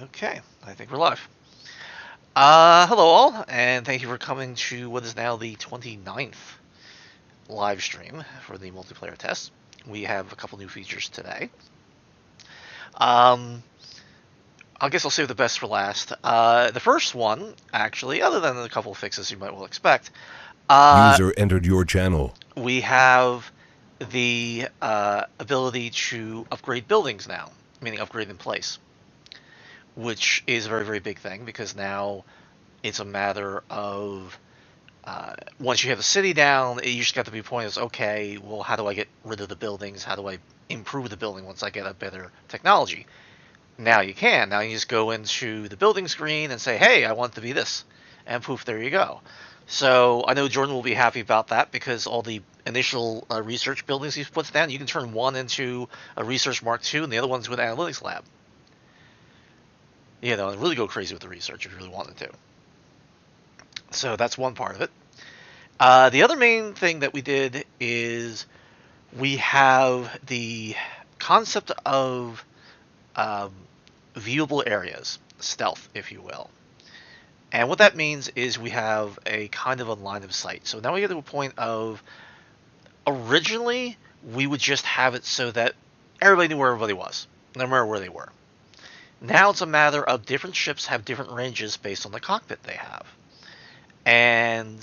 Okay, I think we're live. Hello all, and thank you for coming to what is now the 29th live stream for the multiplayer test. We have a couple new features today. Um, I guess I'll save the best for last. The first one, actually, other than a couple of fixes you might well expect, User entered your channel. we have the ability to upgrade buildings now, meaning upgrade in place, which is a very, very big thing because now it's a matter of once you have the city down, you just got to be pointed as, okay, well, how do I get rid of the buildings? How do I improve the building once I get a better technology? Now you can. Now you just go into the building screen and say, hey, I want it to be this. And poof, there you go. So I know Jordan will be happy about that because all the initial research buildings he's puts down, you can turn one into a research Mark II and the other one's with an analytics lab. You know, and really go crazy with the research if you really wanted to. So that's one part of it. The other main thing that we did is we have the concept of um, viewable areas, stealth, if you will. And what that means is we have a kind of a line of sight. So now we get to a point of originally we would just have it so that everybody knew where everybody was, no matter where they were. Now it's a matter of different ships have different ranges based on the cockpit they have. And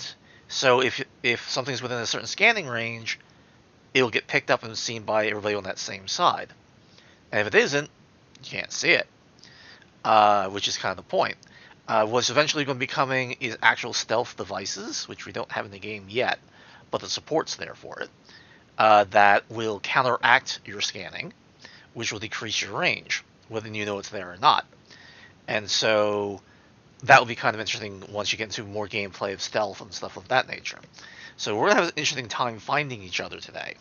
so if something's within a certain scanning range, it'll get picked up and seen by everybody on that same side. And if it isn't, you can't see it, which is kind of the point. What's eventually going to be coming is actual stealth devices, which we don't have in the game yet, but the support's there for it, that will counteract your scanning, which will decrease your range, whether you know it's there or not. And so that will be kind of interesting once you get into more gameplay of stealth and stuff of that nature. So we're going to have an interesting time finding each other today.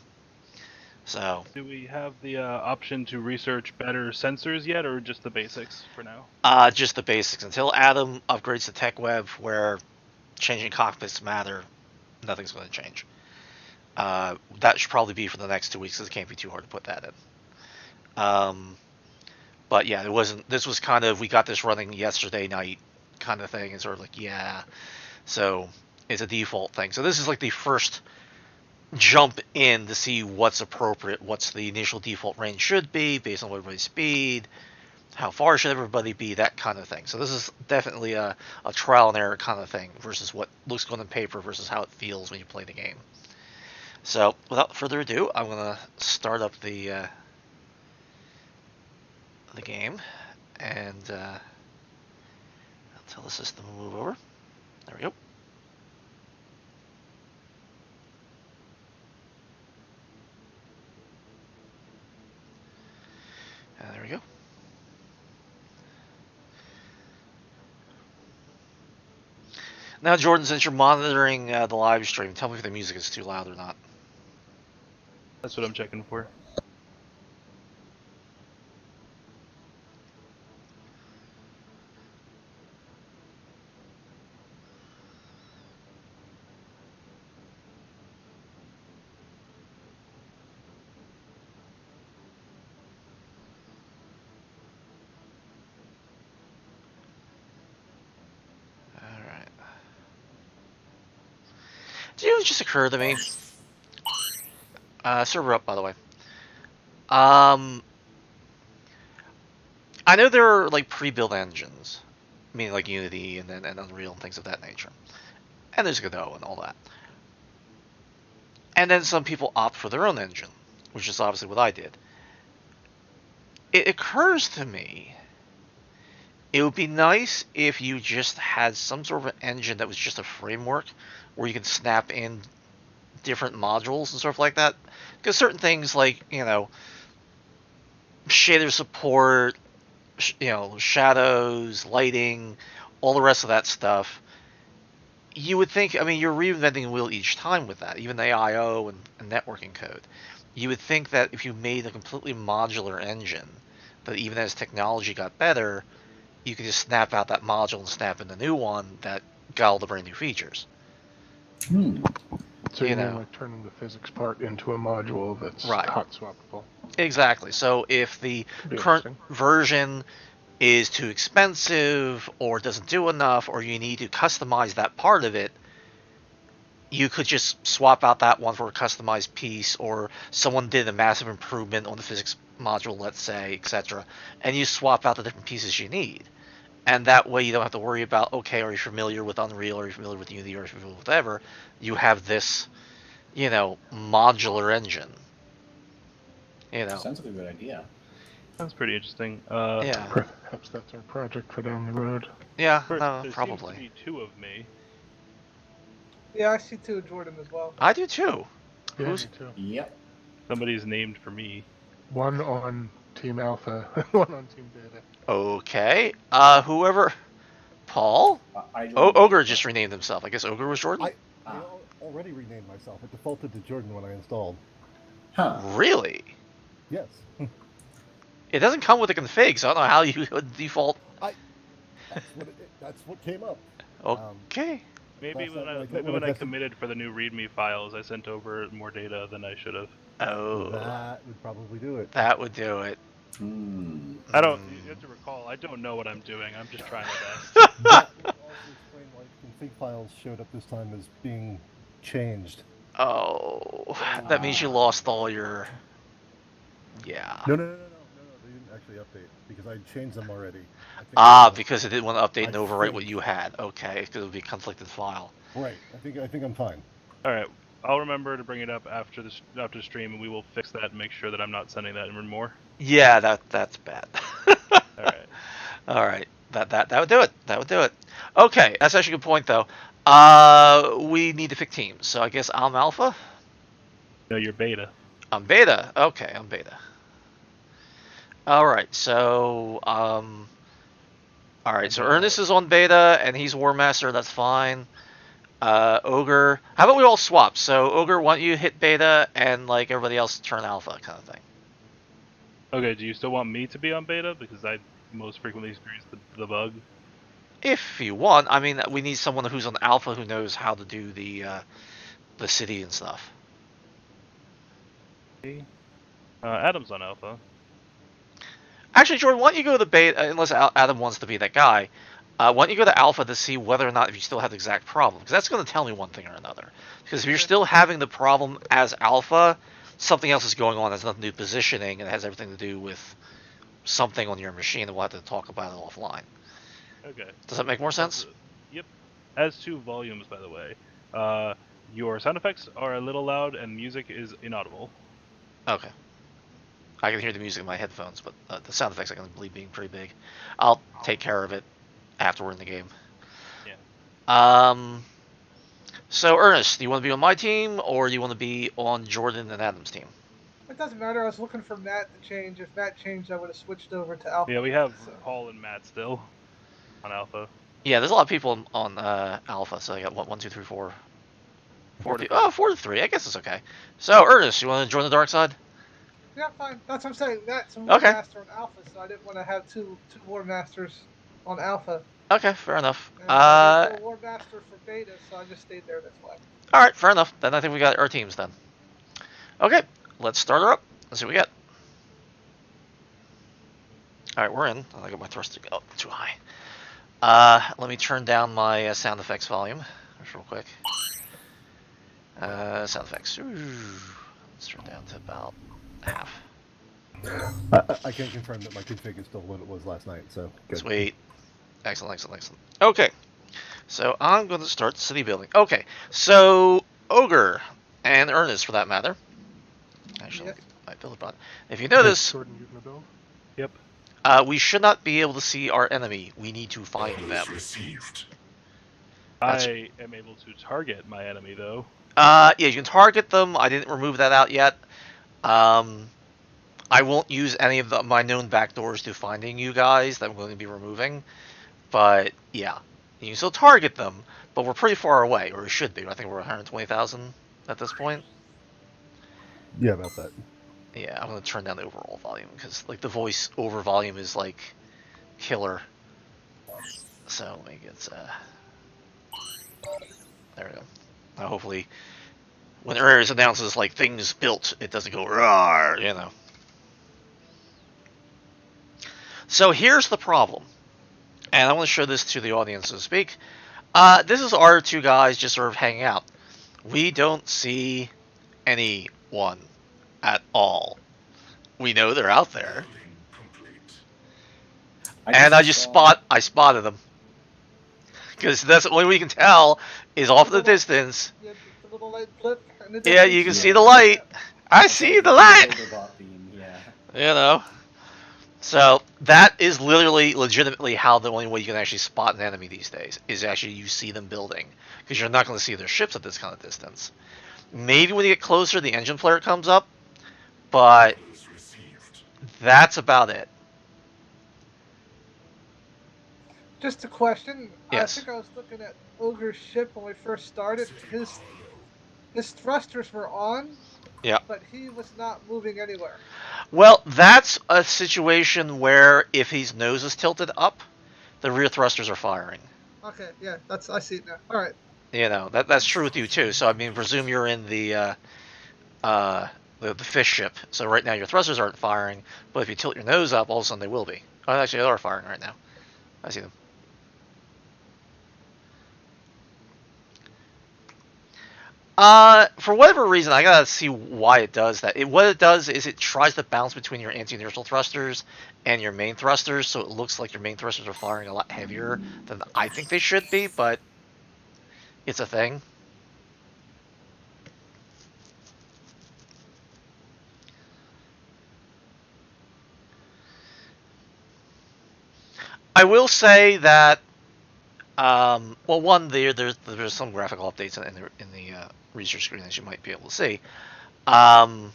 So, Do we have the option to research better sensors yet, or just the basics for now? just the basics. Until Adam upgrades the tech web where changing cockpits matter, nothing's going to change. That should probably be for the next 2 weeks, because it can't be too hard to put that in. But yeah, it wasn't. This was kind of, we got this running yesterday night kind of thing, and sort of like, yeah. So it's a default thing. So this is like the first jump in to see what's appropriate, what's the initial default range should be based on everybody's speed, how far should everybody be, that kind of thing. So this is definitely a trial and error kind of thing versus what looks good on paper versus how it feels when you play the game. So without further ado, I'm gonna start up the game, and I'll tell the system to move over. There we go. And there we go. Now, Jordan, since you're monitoring the live stream, tell me if the music is too loud or not. That's what I'm checking for. Alright. Do you know what just occurred to me? Server up, by the way. I know there are like pre-built engines, meaning like Unity and Unreal and things of that nature. And there's Godot and all that. And then some people opt for their own engine, which is obviously what I did. It occurs to me it would be nice if you just had some sort of an engine that was just a framework where you can snap in different modules and stuff like that. Because certain things like, you know, shader support, you know, shadows, lighting, all the rest of that stuff, you would think, I mean, you're reinventing the wheel each time with that, even the IO and networking code. You would think that if you made a completely modular engine, that even as technology got better, you could just snap out that module and snap in the new one that got all the brand new features. So you mean like turning the physics part into a module that's right. hot swappable? Exactly. So if the current version is too expensive or doesn't do enough, or you need to customize that part of it, you could just swap out that one for a customized piece, or someone did a massive improvement on the physics module, let's say, etc., and you swap out the different pieces you need. And that way you don't have to worry about, okay, are you familiar with Unreal, are you familiar with Unity, or are you familiar with whatever. You have this, modular engine. Sounds like a good idea. Sounds pretty interesting. Yeah. Perhaps that's our project for down the road. Yeah, There no, seems to probably. be 2 of me. Yeah, I see 2 of Jordan as well. I do too. Yeah, Who's me too. Yep. Somebody's named for me. One on Team Alpha, one on Team Beta. okay? Whoever. Paul? I Ogre just renamed himself. I guess Ogre was Jordan? I already renamed myself. It defaulted to Jordan when I installed. Huh. Really? Yes. It doesn't come with a config, so I don't know how you would default. That's what came up. Okay. Maybe Last when night I committed for the new README files, I sent over more data than I should have. Oh. That would probably do it. That would do it. I don't. You have to recall, I don't know what I'm doing. I'm just trying my best. That would also explain why config files showed up this time as being changed. Oh. That means you lost all your. Yeah. No. They didn't actually update because I changed them already. I think Because it didn't want to update and overwrite what you had. Okay, because it would be a conflicted file. Right. I think I'm fine. All right. I'll remember to bring it up after the stream, and we will fix that and make sure that I'm not sending that in more. Yeah, that's bad. All right. All right. That would do it. That would do it. Okay, that's actually a good point though. We need to pick teams. So I guess I'm Alpha. No, you're Beta. I'm Beta. Okay, I'm Beta. All right. So all right. So Ernest is on Beta and he's War Master. That's fine. Ogre. How about we all swap? So Ogre, why don't you hit Beta and like everybody else turn Alpha, kind of thing. Okay. Do you still want me to be on Beta because I most frequently experience the bug? If you want, I mean, we need someone who's on Alpha who knows how to do the city and stuff. Adam's on Alpha. Actually, Jordan, why don't you go to Beta, unless Adam wants to be that guy, why don't you go to Alpha to see whether or not if you still have the exact problem, because that's going to tell me one thing or another. Because if you're still having the problem as Alpha, something else is going on. It has nothing to do with positioning, and it has everything to do with something on your machine, and we'll have to talk about it offline. Okay. Does that make more sense? Yep. As to volumes, by the way, your sound effects are a little loud and music is inaudible. Okay. I can hear the music in my headphones, but the sound effects I can believe being pretty big. I'll take care of it after we're in the game. Yeah. So Ernest, do you want to be on my team or do you want to be on Jordan and Adam's team? It doesn't matter. I was looking for Matt to change. If Matt changed, I would have switched over to Alpha. Yeah, we have So. Paul and Matt still on Alpha. Yeah, there's a lot of people on Alpha, so I got 1, 2, 3, 4. 4 to 4 to 3. I guess it's okay. So Ernest, you want to join the dark side? Yeah, fine. That's what I'm saying. Matt's a War Okay. Master on Alpha, so I didn't want to have two War Masters on Alpha. Okay, fair enough. And there's no War Master for Beta, so I just stayed there. That's why. All right, fair enough. Then I think we got our teams then. Okay, let's start her up. Let's see what we get. All right, we're in. I got my thruster too high. Let me turn down my sound effects volume just real quick. Sound effects. Ooh. Let's turn down to about half. I can confirm that my config is still what it was last night, so good. Sweet. Excellent. Okay. So I'm going to start city building. Okay. So Ogre and Ernest, for that matter. Actually, look at my build button. If you notice, Jordan, you gonna build? Yep. we should not be able to see our enemy. We need to find them. I am able to target my enemy though. Yeah, you can target them. I didn't remove that out yet. I won't use any of my known backdoors to finding you guys that I'm going to be removing. But yeah, you can still target them, but we're pretty far away, or we should be. I think we're 120,000 at this point. Yeah, about that. Yeah, I'm going to turn down the overall volume because like the voice over volume is like killer. So let me get there we go. Now hopefully when Ares announces like things built, it doesn't go roar, you know. So here's the problem, and I want to show this to the audience, so to speak. This is our two guys just sort of hanging out. We don't see anyone at all. We know they're out there, and I spotted them because that's the only way we can tell is off in the distance. Yeah, the little light flip. In the Yeah, distance. you can see the light. I see the light. Beam, yeah. You know. So that is literally, legitimately how the only way you can actually spot an enemy these days is actually you see them building, because you're not going to see their ships at this kind of distance. Maybe when you get closer, the engine flare comes up, but that's about it. Just a question. Yes. I think I was looking at Ogre's ship when we first started. His thrusters were on. Yeah. But he was not moving anywhere. Well, that's a situation where if his nose is tilted up, the rear thrusters are firing. Okay, yeah, I see it now. All right. You know, that's true with you too. So I mean, presume you're in the fish ship. So right now your thrusters aren't firing, but if you tilt your nose up, all of a sudden they will be. Oh, actually, they are firing right now. I see them. For whatever reason, I gotta see why it does that. What it does is it tries to bounce between your anti-inertial thrusters and your main thrusters, so it looks like your main thrusters are firing a lot heavier than I think they should be, but it's a thing. I will say that, well, one, there's some graphical updates in the research screen as you might be able to see. I'm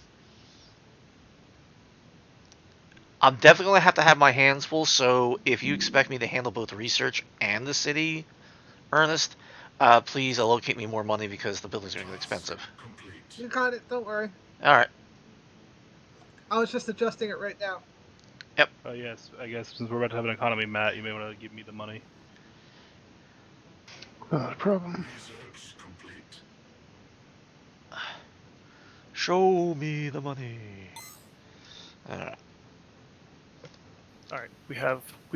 definitely going to have my hands full, so if you expect me to handle both the research and the city, Ernest, please allocate me more money because the buildings are going to get expensive. You got it. Don't worry. All right. I was just adjusting it right now. Yep. Yes, I guess since we're about to have an economy, Matt, you may want to give me the money. Not a problem. Show me the money. All right. All right, we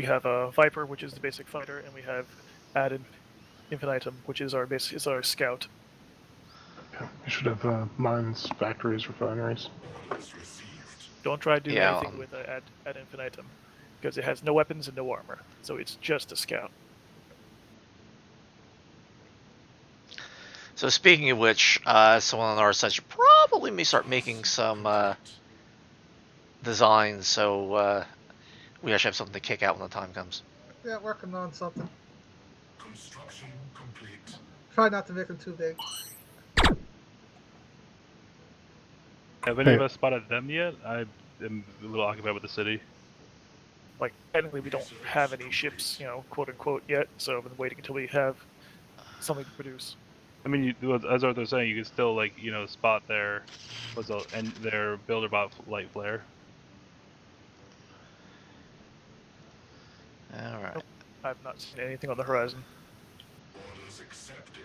have a Viper, which is the basic fighter, and we have added Infinitum, which is our scout. Yeah, you should have mines, factories, refineries. Don't try to do Yeah, anything with ad Infinitum, because it has no weapons and no armor, so it's just a scout. So speaking of which, someone on our side should probably may start making some designs, so we actually have something to kick out when the time comes. Yeah, working on something. Construction complete. Try not to make them too big. Have any of us spotted them yet? I am a little occupied with the city. Like, technically we don't have any ships, quote unquote, yet, so I've been waiting until we have something to produce. I mean, as Arthur's saying, you can still, spot their builder bot light flare. All right. Nope, I've not seen anything on the horizon. Orders accepted.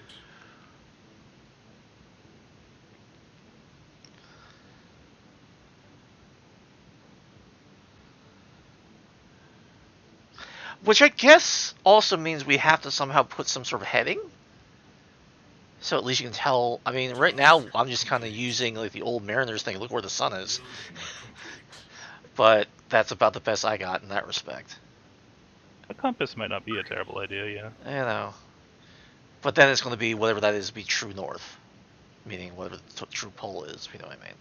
Which I guess also means we have to somehow put some sort of heading. So at least you can tell. I mean, right now I'm just kind of using like the old Mariners thing. Look where the sun is. But that's about the best I got in that respect. A compass might not be a terrible idea, yeah. You know. But then it's going to be whatever that is, be true north. Meaning whatever the true pole is, you know what I mean?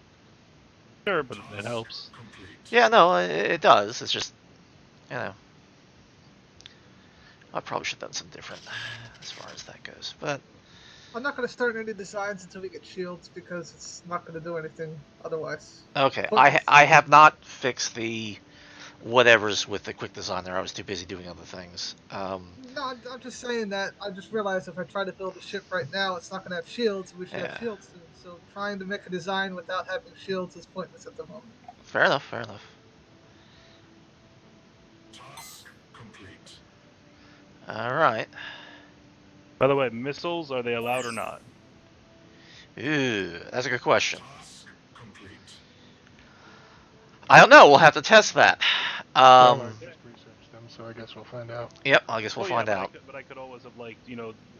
Sure, but it helps. Yeah, no, it does. It's just, you know. I probably should have done something different as far as that goes. But I'm not going to start any designs until we get shields because it's not going to do anything otherwise. okay, I have not fixed the whatevers with the quick design there. I was too busy doing other things. No, I'm just saying that I just realized if I try to build a ship right now, it's not going to have shields. We should have shields soon. So trying to make a design without having shields is pointless at the moment. Fair enough, fair enough. Task complete. Alright. By the way, missiles, are they allowed or not? Ooh, that's a good question. Task complete. I don't know, we'll have to test that. Allied research. so I guess we'll find out. Yep, I guess we'll find but out. I could always have, like,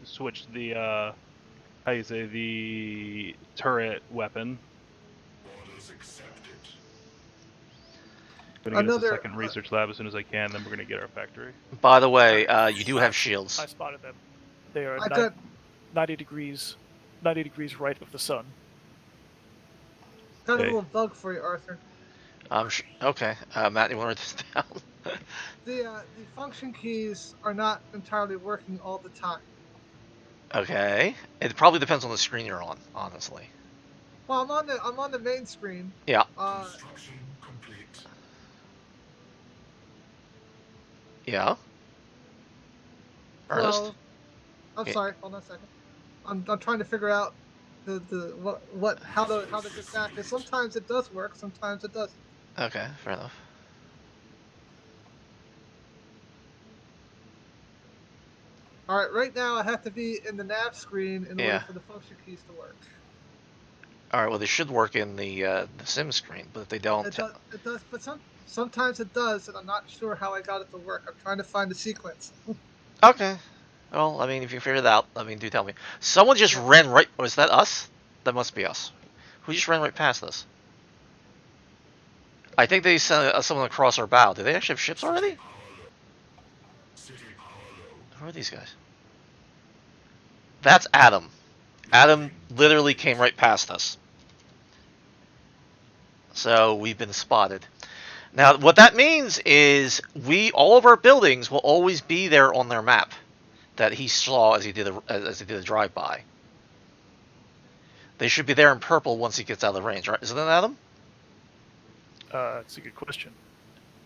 switched the how you say, the turret weapon. Orders accepted. Gonna get us a Another- second research lab as soon as I can. Then we're gonna get our factory. By the way, you do have shields. I spotted them. They are I got 90 degrees right of the sun. got a Okay. little bug for you, Arthur. Okay, Matt, you want to write this down? The function keys are not entirely working all the time. Okay, it probably depends on the screen you're on, honestly. Well, I'm on the main screen. Yeah. Construction complete. Yeah. Ernest? Well, I'm Yeah. sorry. Hold on a second. I'm trying to figure out how to get back. 'Cause sometimes it does work, sometimes it doesn't. Okay, fair enough. All right, right now I have to be in the nav screen in Yeah. order for the function keys to work. All right, well, they should work in the sim screen, but if they don't, It does, but sometimes it does, and I'm not sure how I got it to work. I'm trying to find the sequence. okay. Well, I mean, if you figure it out, I mean, do tell me. Someone just ran right. Was that us? That must be us. Who just ran right past us? I think they sent someone across our bow. Do they actually have ships already? Who are these guys? That's Adam. Adam literally came right past us. So we've been spotted. Now, what that means is all of our buildings will always be there on their map that he saw as he did a drive-by. They should be there in purple once he gets out of the range, right? Isn't that Adam? That's a good question.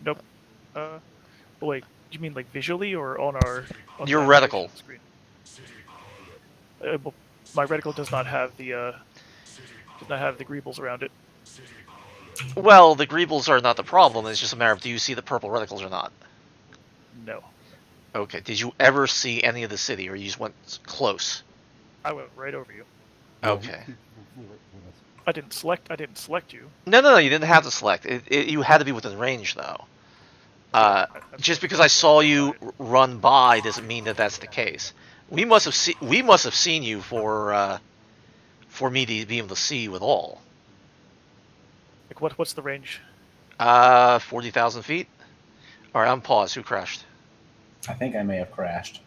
Nope. Wait, you mean like visually or on our Your the reticle. screen? Well, my reticle does not have the greebles around it. Well, the greebles are not the problem. It's just a matter of do you see the purple reticles or not? No. Okay. Did you ever see any of the city, or you just went close? I went right over you. Okay. I didn't select you. No. You didn't have to select. You had to be within range, though. Just because I saw you run by doesn't mean that that's the case. We must have seen you for me to be able to see you at all. Like what's the range? 40,000 feet. All right, I'm paused. Who crashed? I think I may have crashed.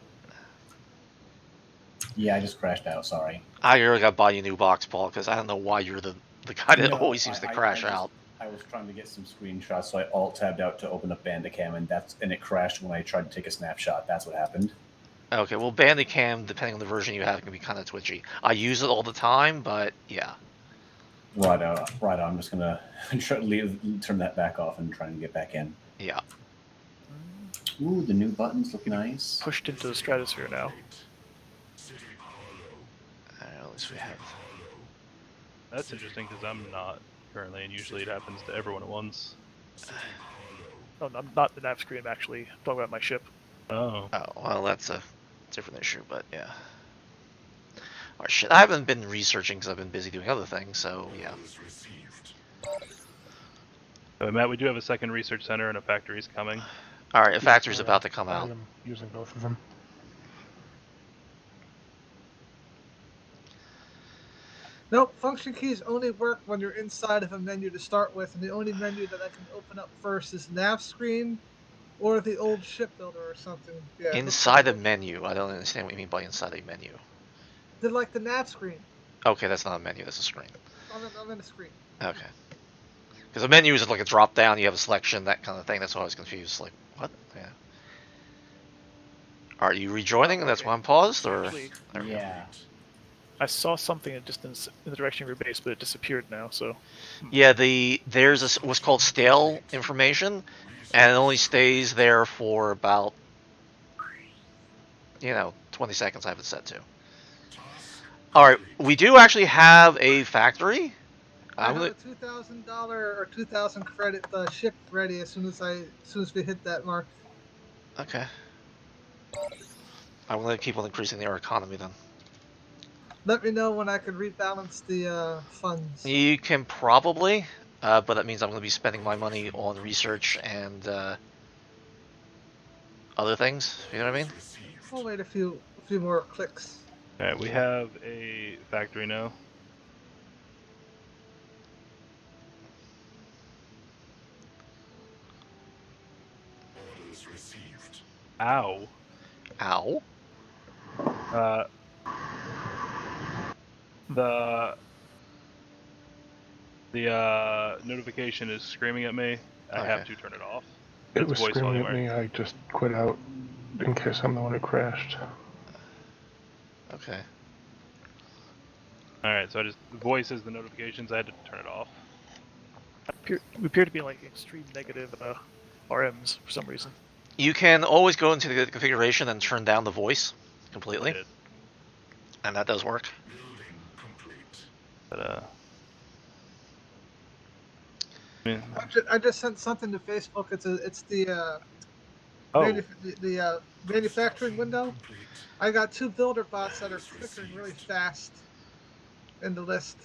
Yeah, I just crashed out. Sorry. I really got to buy you a new box, Paul, because I don't know why you're the guy that No, always seems to crash out. I was trying to get some screenshots, so I alt tabbed out to open up Bandicam, and it crashed when I tried to take a snapshot. That's what happened. Okay, well, Bandicam, depending on the version you have, can be kind of twitchy. I use it all the time, but yeah. Right on. I'm just gonna turn that back off and try and get back in. Yeah. Ooh, the new buttons look nice. Pushed into the stratosphere now. At least we have. That's interesting because I'm not currently, and usually it happens to everyone at once. Oh, I'm not the nav screen. I'm actually talking about my ship. Oh. Oh, well, that's a different issue, but yeah. Oh, shit, I haven't been researching because I've been busy doing other things, so yeah. Matt, we do have a second research center and a factory's coming. Alright, a factory's about to come I out. am using both of them. Nope, function keys only work when you're inside of a menu to start with, and the only menu that I can open up first is nav screen or the old ship builder or something. Yeah. Inside a menu. I don't understand what you mean by inside a menu. They're like the nav screen. Okay, that's not a menu, that's a screen. I'm in a screen. Okay. Because a menu is like a drop down, you have a selection, that kind of thing. That's why I was confused. Like, what? Yeah. Are you rejoining and that's why I'm paused? Or Actually, there we go. Yeah. I saw something at distance in the direction of your base, but it disappeared now. So Yeah, there's what's called stale information, and it only stays there for about 20 seconds. I have it set to. All right, we do actually have a factory. I have a $2,000 or 2,000 credit ship ready as soon as we hit that mark. Okay. I'm gonna keep on increasing our economy then. Let me know when I can rebalance the funds. You can probably, but that means I'm gonna be spending my money on research and other things. You know what I mean? We'll wait a few more clicks. All right, we have a factory now. Orders received. Ow. Ow. The notification is screaming at me. I have Okay. to turn it off. It It's was voice screaming volume, at right? me. I just quit out in case I'm the one who crashed. Okay. All right, so the voice is the notifications. I had to turn it off. We appear to be in like extreme negative RMs for some reason. You can always go into the configuration and turn down the voice completely, I did. and that does work. Building complete. But I mean, I just sent something to Facebook. It's the oh, manufacturing window. Complete. I got 2 builder bots that are flickering really fast in the list.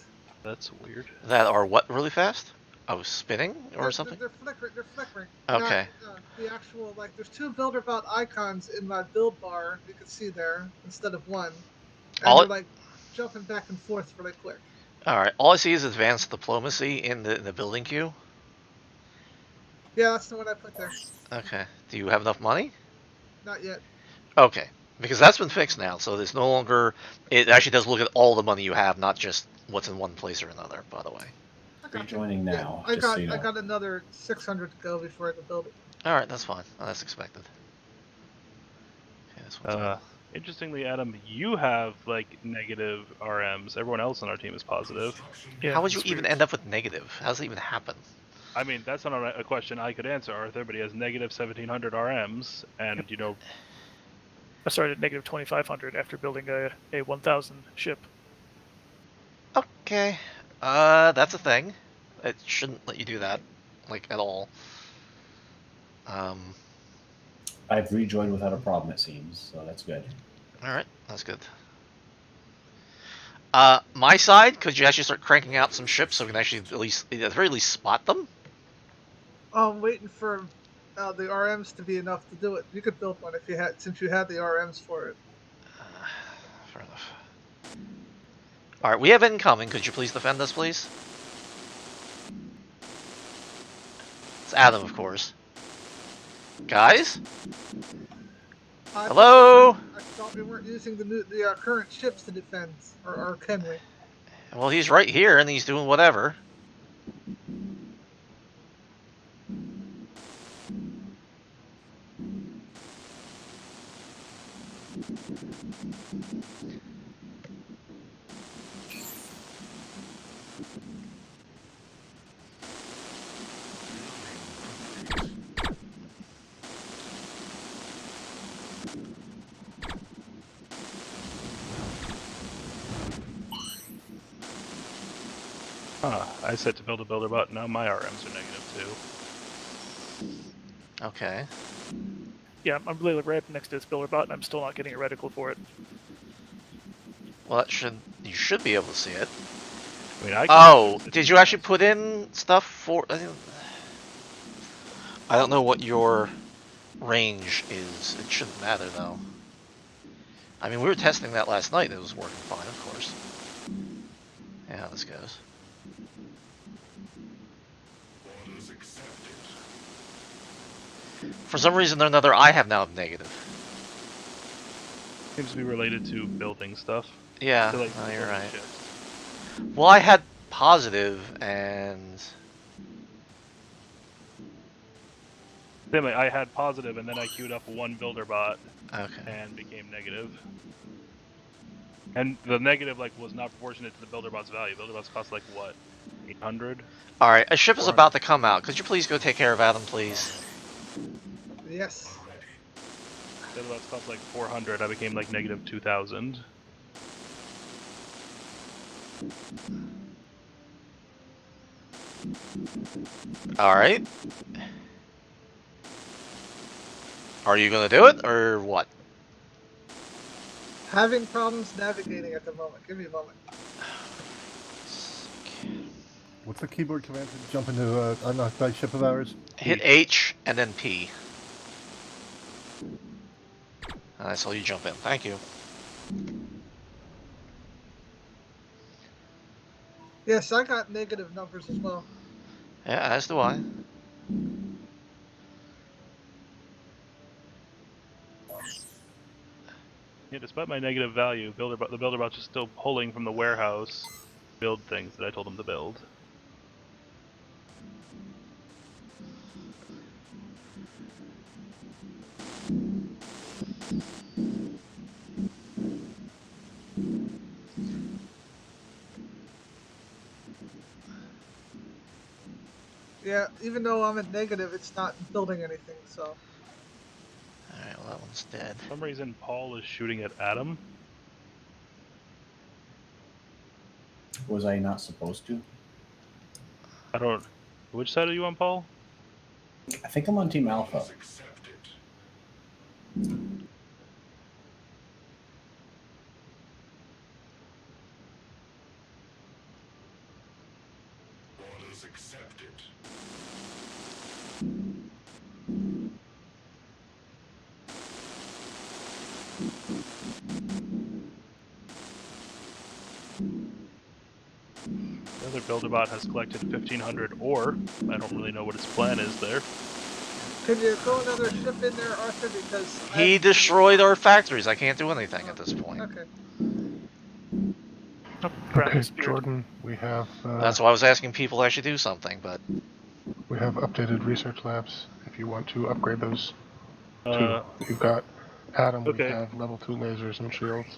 that's weird. That are what really fast? Oh, spinning or something? They're flickering. They're flickering. Okay. Not, the actual there's 2 builder bot icons in my build bar. You can see there instead of 1, and they're like jumping back and forth really quick. All right. All I see is advanced diplomacy in the building queue. Yeah, that's the one I put there. Okay. Do you have enough money? Not yet. Okay. Because that's been fixed now, so there's no longer. It actually does look at all the money you have, not just what's in one place or another. By the way. Rejoining now. Yeah, just so you know. I got another 600 to go before I can build it. All right. That's fine. Oh, that's expected. Okay, this one's Interestingly, Adam, you have like negative RMs. Everyone else on our team is positive. Yeah, How would you it's even weird. end up with negative? How does it even happen? I mean, that's not a question I could answer, Arthur, but he has negative 1,700 RMs, and you know, I started at negative 2,500 after building a 1,000 ship. Okay. That's a thing. It shouldn't let you do that, like, at all. I've rejoined without a problem, it seems, so that's good. Alright, that's good. My side, could you actually start cranking out some ships so we can actually at the very least spot them? I'm waiting for the RMs to be enough to do it. You could build one since you had the RMs for it. Fair enough. Alright, we have incoming. Could you please defend us, please? It's Adam, of course. Guys? Hello? I thought we weren't using the current ships to defend, or can we? Well, he's right here, and he's doing whatever. I said to build a builder bot. Now my RMs are negative Okay. Yeah, I'm really right up next to this builder bot, and I'm still not getting a reticle for it. Well, you should be able to see it. too. I mean, Oh, did you actually put in stuff for? I don't know what your range is. It shouldn't matter though. I mean, we were testing that last night. It was working fine, of course. Yeah, how this goes. Orders accepted. For some reason or another, I have now negative. Seems to be related to building stuff. Yeah, To, like, oh, you're building right. ships. Well, I had positive and Same, like, I had positive, and then I queued up one builder bot okay. and became negative. And the negative was not proportionate to the builder bot's value. Builder bots cost like what, 800? All right, a ship is 400. about to come out. Could you please go take care of Adam, please? Yes. Builder bots cost like 400. I became like negative 2,000. All right. Are you gonna do it or what? Having problems navigating at the moment. Give me a moment. What's the keyboard command to jump into an unoccupied ship of ours? Hit H and then P. And I saw you jump in. Thank you. Yes, I got negative numbers as well. Yeah, as do I. Yeah, despite my negative value, the Builderbots are still pulling from the warehouse build things that I told them to build. Yeah, even though I'm at negative, it's not building anything, so. Alright, well that one's dead. For some reason, Paul is shooting at Adam. Was I not supposed to? I don't. Which side are you on, Paul? I think I'm on Team Alpha. Orders accepted. Orders accepted. The other Builderbot has collected 1,500 ore. I don't really know what its plan is there. Can you throw another ship in there, Arthur? Because He destroyed our factories. I can't do anything at this point. Okay. Oh, crap, Okay, disappeared. Jordan, we have That's why I was asking people to actually do something, but updated research labs. If you want to upgrade those, Uh, you've got Adam. okay. We have level 2 lasers and shields.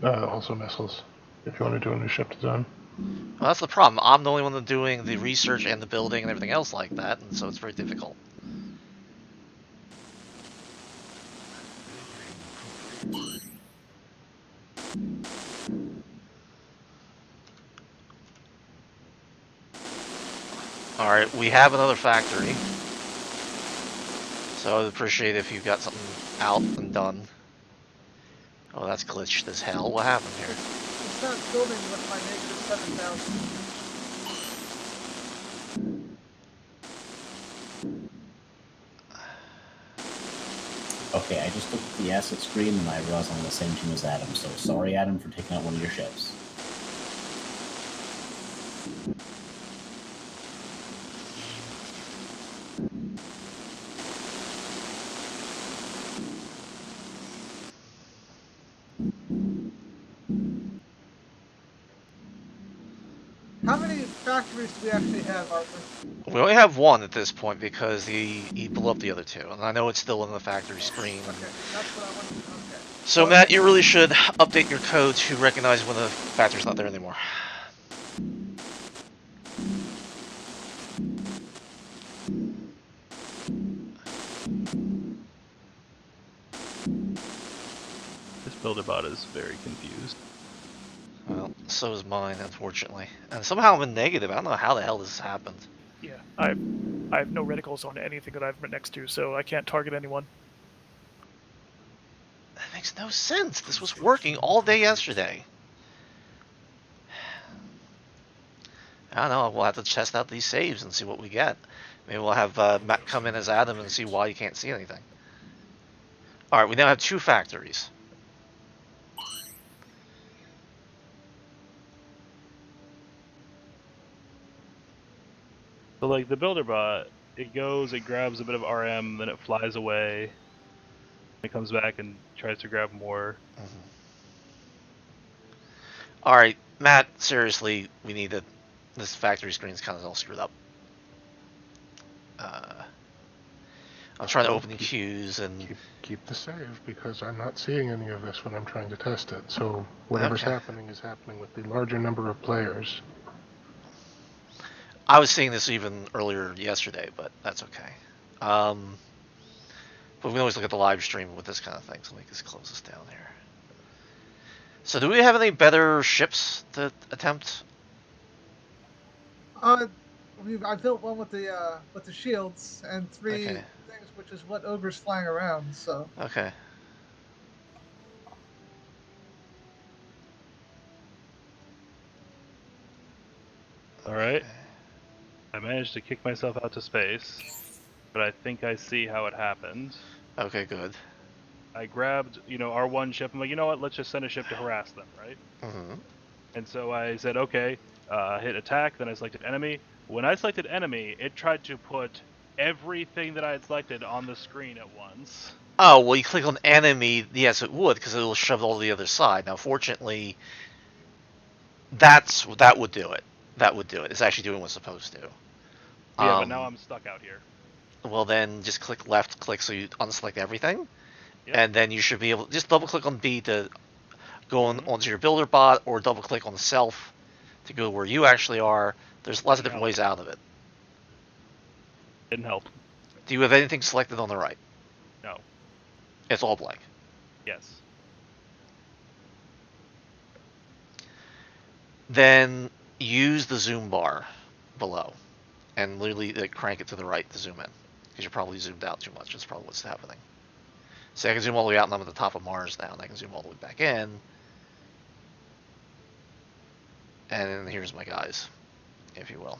Also missiles. If you want to do a new ship design. well, that's the problem. I'm the only one doing the research and the building and everything else like that, and so it's very difficult. Alright, we have another factory. So I would appreciate if you got something out and done. Oh, that's glitched as hell. What happened here? It's not building with my negative 7,000. Okay, I just looked at the asset screen and I realized I'm on the same team as Adam, so sorry, Adam, for taking out one of your ships. How many factories do we actually have, Arthur? We only have one at this point because he blew up the other two, and I know it's still in the factory screen. Okay, that's what I wanted to know. Okay. So Matt, you really should update your code to recognize when the factory's not there anymore. This Builderbot is very confused. Well, so is mine, unfortunately. And somehow I'm in negative. I don't know how the hell this happened. Yeah, I have no reticles on anything that I've been next to, so I can't target anyone. That makes no sense. This was working all day yesterday. I don't know. We'll have to test out these saves and see what we get. Maybe we'll have Matt come in as Adam and see why you can't see anything. Alright, we now have two factories. So, like, the Builderbot, it goes, it grabs a bit of RM, then it flies away. It comes back and tries to grab more. Alright, Matt, seriously, we need to... This factory screen's kind of all screwed up. I'm trying to open queues and... Keep the save, because I'm not seeing any of this when I'm trying to test it. So whatever's happening is happening with the larger number of players. I was seeing this even earlier yesterday, but that's okay. But we can always look at the live stream with this kind of thing, so let me just close this down here. So do we have any better ships to attempt? I built one with the shields and three Okay. things, which is what Ogre's flying around. So Okay. Alright. I managed to kick myself out to space, but I think I see how it happened. Okay, good. I grabbed, our one ship. I'm like, you know what? Let's just send a ship to harass them, right? Mm-hmm. And so I said, okay, hit attack. Then I selected enemy. When I selected enemy, it tried to put everything that I had selected on the screen at once. Oh, well, you click on enemy. Yes, it would, because it will shove it all to the other side. Now, fortunately, that would do it. That would do it. It's actually doing what's supposed to. Yeah, but now I'm stuck out here. Well, then just click left click so you unselect everything. Yep. And then you should be able to just double click on B to go onto your builder bot, or double click on self to go where you actually are. There's lots of different ways out of it. Didn't help. Do you have anything selected on the right? No. It's all blank. Yes. Then use the zoom bar below and literally crank it to the right to zoom in, because you're probably zoomed out too much. That's probably what's happening. So I can zoom all the way out and I'm at the top of Mars now, and I can zoom all the way back in. And here's my guys, if you will.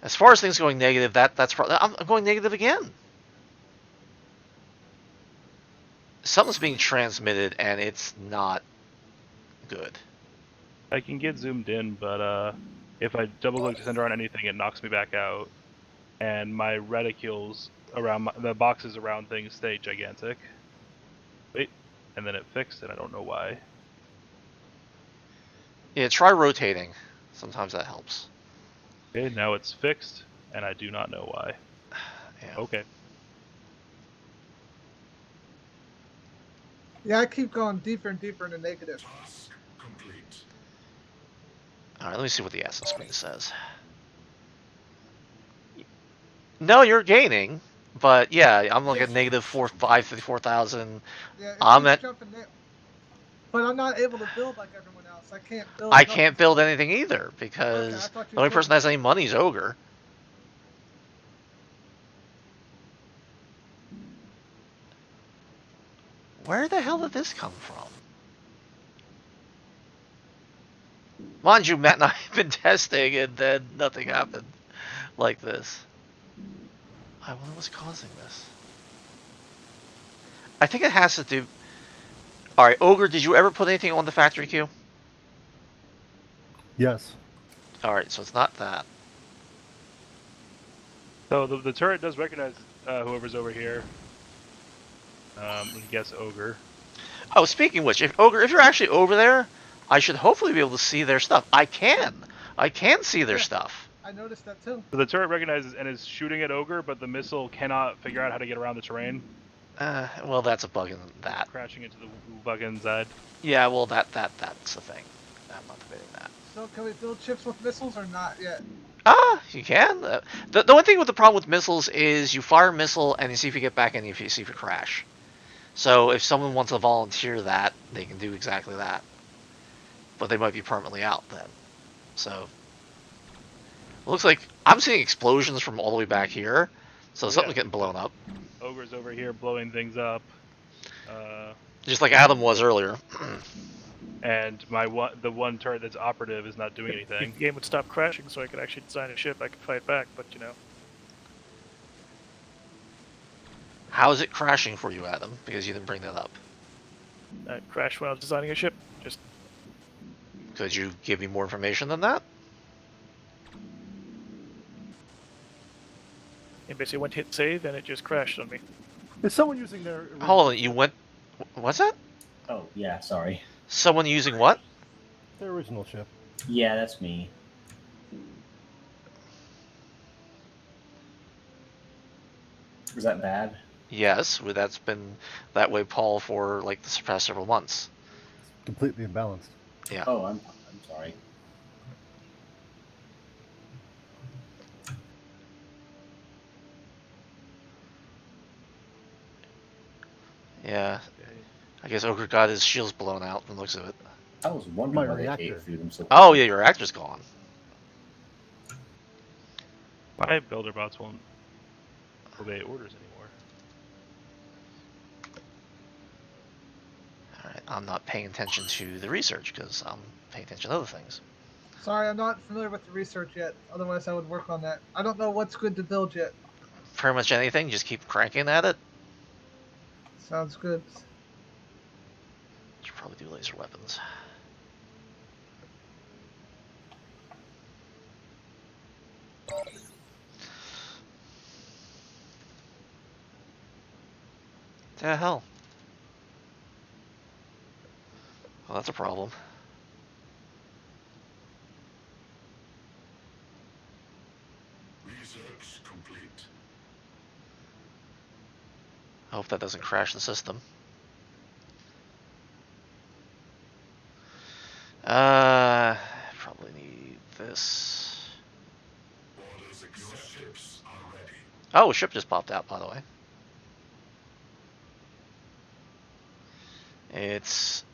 As far as things going negative, that's probably... I'm going negative again. Something's being transmitted, and it's not good. I can get zoomed in, but if I double click to center on anything, it knocks me back out. And my reticules around the boxes around things stay gigantic. Wait, and then it fixed, and I don't know why. Yeah, try rotating. Sometimes that helps. Okay, now it's fixed, and I do not know why. Yeah. Okay. Yeah, I keep going deeper and deeper into negative. Task complete. All right, let me see what the asset screen says. No, you're gaining, but yeah, I'm like at negative 54,000. Yeah, I'm keeps at. jumping there. But I'm not able to build like everyone else. I can't build. I can't build anything either, Okay, I because thought you the only could. person that has any money is Ogre. Where the hell did this come from? Mind you, Matt and I have been testing, and then nothing happened like this. I wonder what's causing this. I think it has to do... Alright, Ogre, did you ever put anything on the factory queue? Yes. Alright, so it's not that. So the turret does recognize whoever's over here. We can guess Ogre. Oh, speaking of which, if you're actually over there, I should hopefully be able to see their stuff. I can see their stuff. I noticed that too. So the turret recognizes and is shooting at Ogre, but the missile cannot figure out how to get around the terrain. Well, that's a bug in that. Crashing into the bug inside. Yeah, well, that's the thing. I'm not debating that. So can we build ships with missiles or not yet? You can. The only thing with the problem with missiles is you fire a missile and you see if you get back and you see if you crash. So if someone wants to volunteer that, they can do exactly that. But they might be permanently out then. So it looks like I'm seeing explosions from all the way back here. So something's getting blown up. Ogre's over here blowing things up. Just like Adam was earlier. And the one turret that's operative is not doing anything. If the game would stop crashing so I could actually design a ship, I could fight back, but How is it crashing for you, Adam? Because you didn't bring that up. I crashed when I was designing a ship. Just Could you give me more information than that? and basically went to hit save and it just crashed on me. Is someone using their... Hold on, you went... What's that? Oh, yeah, sorry. Someone using what? Their original ship. Yeah, that's me. Is that bad? Yes, that's been that way, Paul, for like the past several months. Completely imbalanced. Yeah. Oh, I'm sorry. Yeah. I guess Ogre got his shields blown out from the looks of it. I was wondering My why they reactor. ate through them so Oh, yeah, your reactor's gone. My builder bots won't obey orders anymore. Alright, I'm not paying attention to the research because I'm paying attention to other things. Sorry, I'm not familiar with the research yet. Otherwise, I would work on that. I don't know what's good to build yet. pretty much anything. Just keep cranking at it. Sounds good. Should probably do laser weapons. The hell? Well, that's a problem. Research complete. I hope that doesn't crash the system. Probably need this. Orders accepted. Your ships are ready. Oh, a ship just popped out, by the way. It's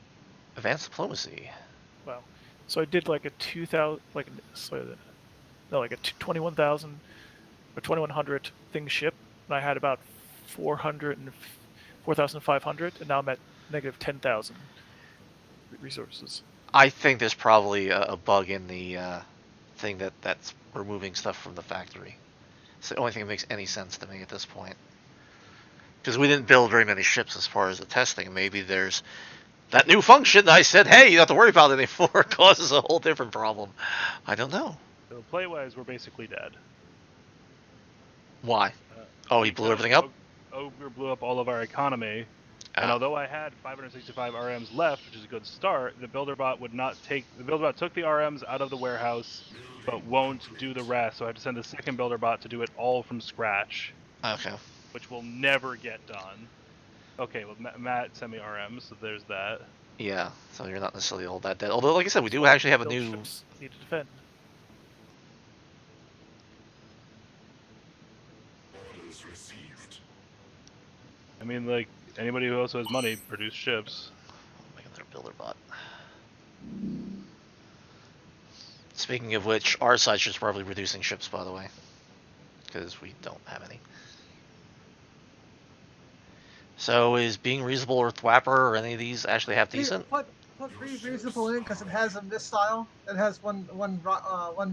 advanced diplomacy. Wow. So I did like a 2,000, like no, like a 21,000 or 2,100 thing ship, and I had about 4,500, and now I'm at negative 10,000 resources. I think there's probably a bug in the thing that's removing stuff from the factory. It's the only thing that makes any sense to me at this point. Because we didn't build very many ships as far as the testing. Maybe there's that new function that I said, hey, you don't have to worry about it anymore, causes a whole different problem. I don't know. So play-wise, we're basically dead. Why? Oh, he blew everything up? Ogre blew up all of our economy. And although I had 565 RMs left, which is a good start, the builder bot would not take the builder bot took the RMs out of the warehouse, but won't do the rest. So I had to send the second builder bot to do it all from scratch. Okay. Which will never get done. Okay, well Matt sent me RMs, so there's that. Yeah, so you're not necessarily all that dead. Although, like I said, we do actually have a new. Ships need to defend. Orders received. I mean, like anybody who also has money produce ships. Oh, make another builder bot. Speaking of which, our side should probably reducing ships, by the way, because we don't have any. So is being reasonable or Thwapper or any of these actually have decent? Put Be Reasonable in because it has a missile. It has one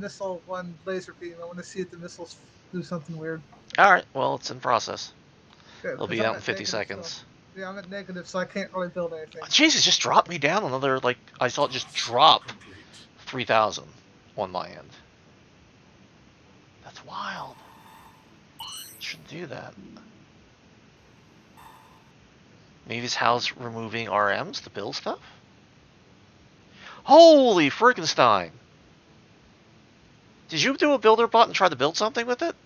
missile, one laser beam. I want to see if the missiles do something weird. All right, well, it's in process. Yeah, It'll 'cause be I'm out in at 50 negative, seconds. So, yeah, I'm at negative, so I can't really build anything. Jeez, it just dropped me down another, like, I saw it just drop 3,000 on my end. That's wild. Shouldn't do that. Maybe it's how's removing RMs to build stuff? Holy Frankenstein! Did you do a builder bot and try to build something with it?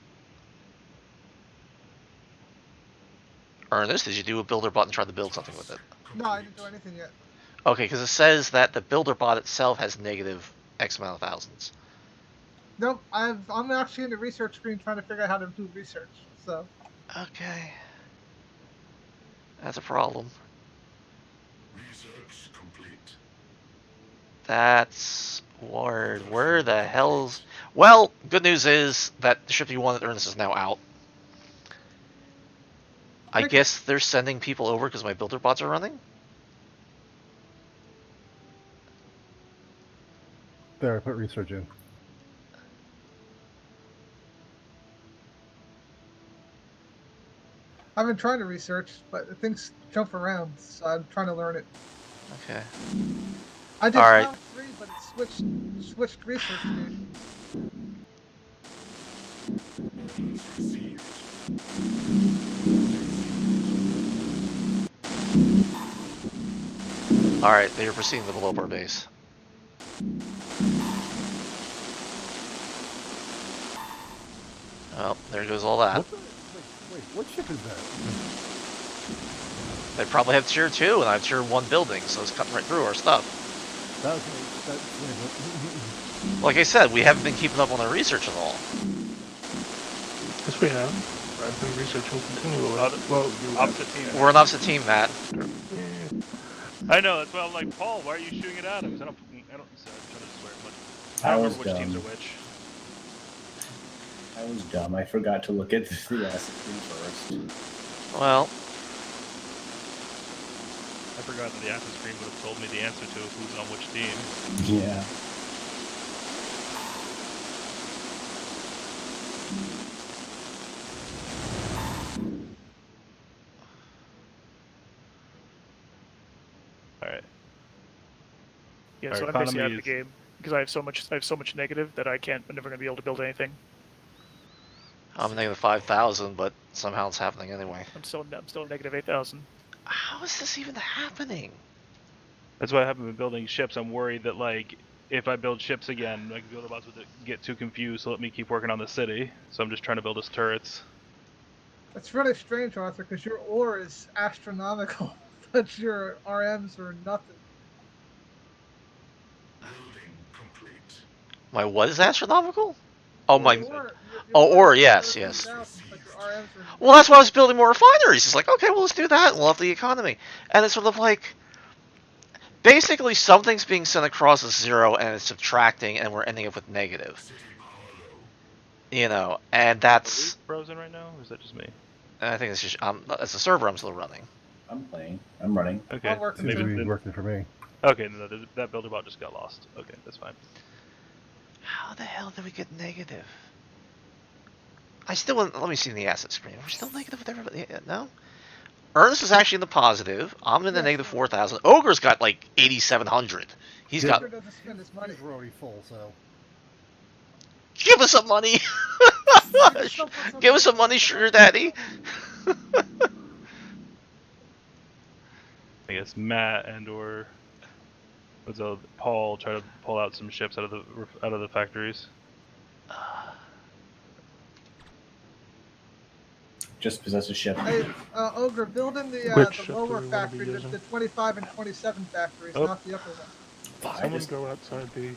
Ernest, did you do a builder bot and try to build something with it? No, I didn't do anything yet. Okay, because it says that the builder bot itself has negative X amount of thousands. Nope, I'm actually in the research screen trying to figure out how to do research. So. Okay. That's a problem. Research complete. That's weird. Where the hell's... Well, good news is that the ship you wanted, Ernest, is now out. I guess they're sending people over because my builder bots are running? There, I put research in. I've been trying to research, but things jump around, so I'm trying to learn it. Okay. I did round 3, but it switched research stations. Received. Alright, they are proceeding to blow up our base. Well, there goes all that. Wait, what ship is that? They probably have tier 2 and I have tier 1 buildings, so it's cutting right through our stuff. Like I said, we haven't been keeping up on our research at all. Yes, we have. I've been researching continually. Well, Opposite team. We're an opposite team, Matt. I know, that's why I'm like, Paul, why are you shooting it at him? 'Cause I don't sorry, I'm trying to swear, but I don't remember which teams are which. I was dumb. I forgot to look at the acid screen first. Well, I forgot that the acid screen would have told me the answer to who's on which team. Yeah. Yeah, Our so I'm basically out of economy the game because I have so much negative that I'm never going to be able to build anything. I'm negative 5,000, but somehow it's happening anyway. I'm still negative 8,000. How is this even happening? That's why I haven't been building ships. I'm worried that, like, if I build ships again, like, the other bots would get too confused, so let me keep working on the city. So I'm just trying to build his turrets. It's really strange, Arthur, because your ore is astronomical, but your RMs are nothing. Building complete. My what is astronomical? Oh, my... Your Oh, ore ore, is yes, 13,000, but your RMs are Well, that's why I was building more refineries. It's like, okay, well, let's do that and we'll have the economy. And it's sort of like... Basically, something's being sent across as 0 and it's subtracting and we're ending up with negative. City power low. You know, and that's... Are we frozen right now, or is that just me? I think it's just... as a server, I'm still running. I'm playing. I'm running. Okay. I'll work then Seems to maybe be then, working for me. okay, no, that builder bot just got lost. Okay, that's fine. How the hell did we get negative? I still... Let me see in the asset screen. We're still negative with everybody. No? Ernest is actually in the positive. I'm in the Yes, negative sir. 4,000. Ogre's got like 8,700. He's got... Ogre doesn't spend his money. We're already full, so. Give us some money! Give us some money, sugar daddy! I guess Matt or Paul try to pull out some ships out of the factories. Just possess a ship. Hey, Ogre, build in the Which ship do lower we wanna be factory, using? the 25 and 27 factories, Oh. not the upper one. Someone go outside the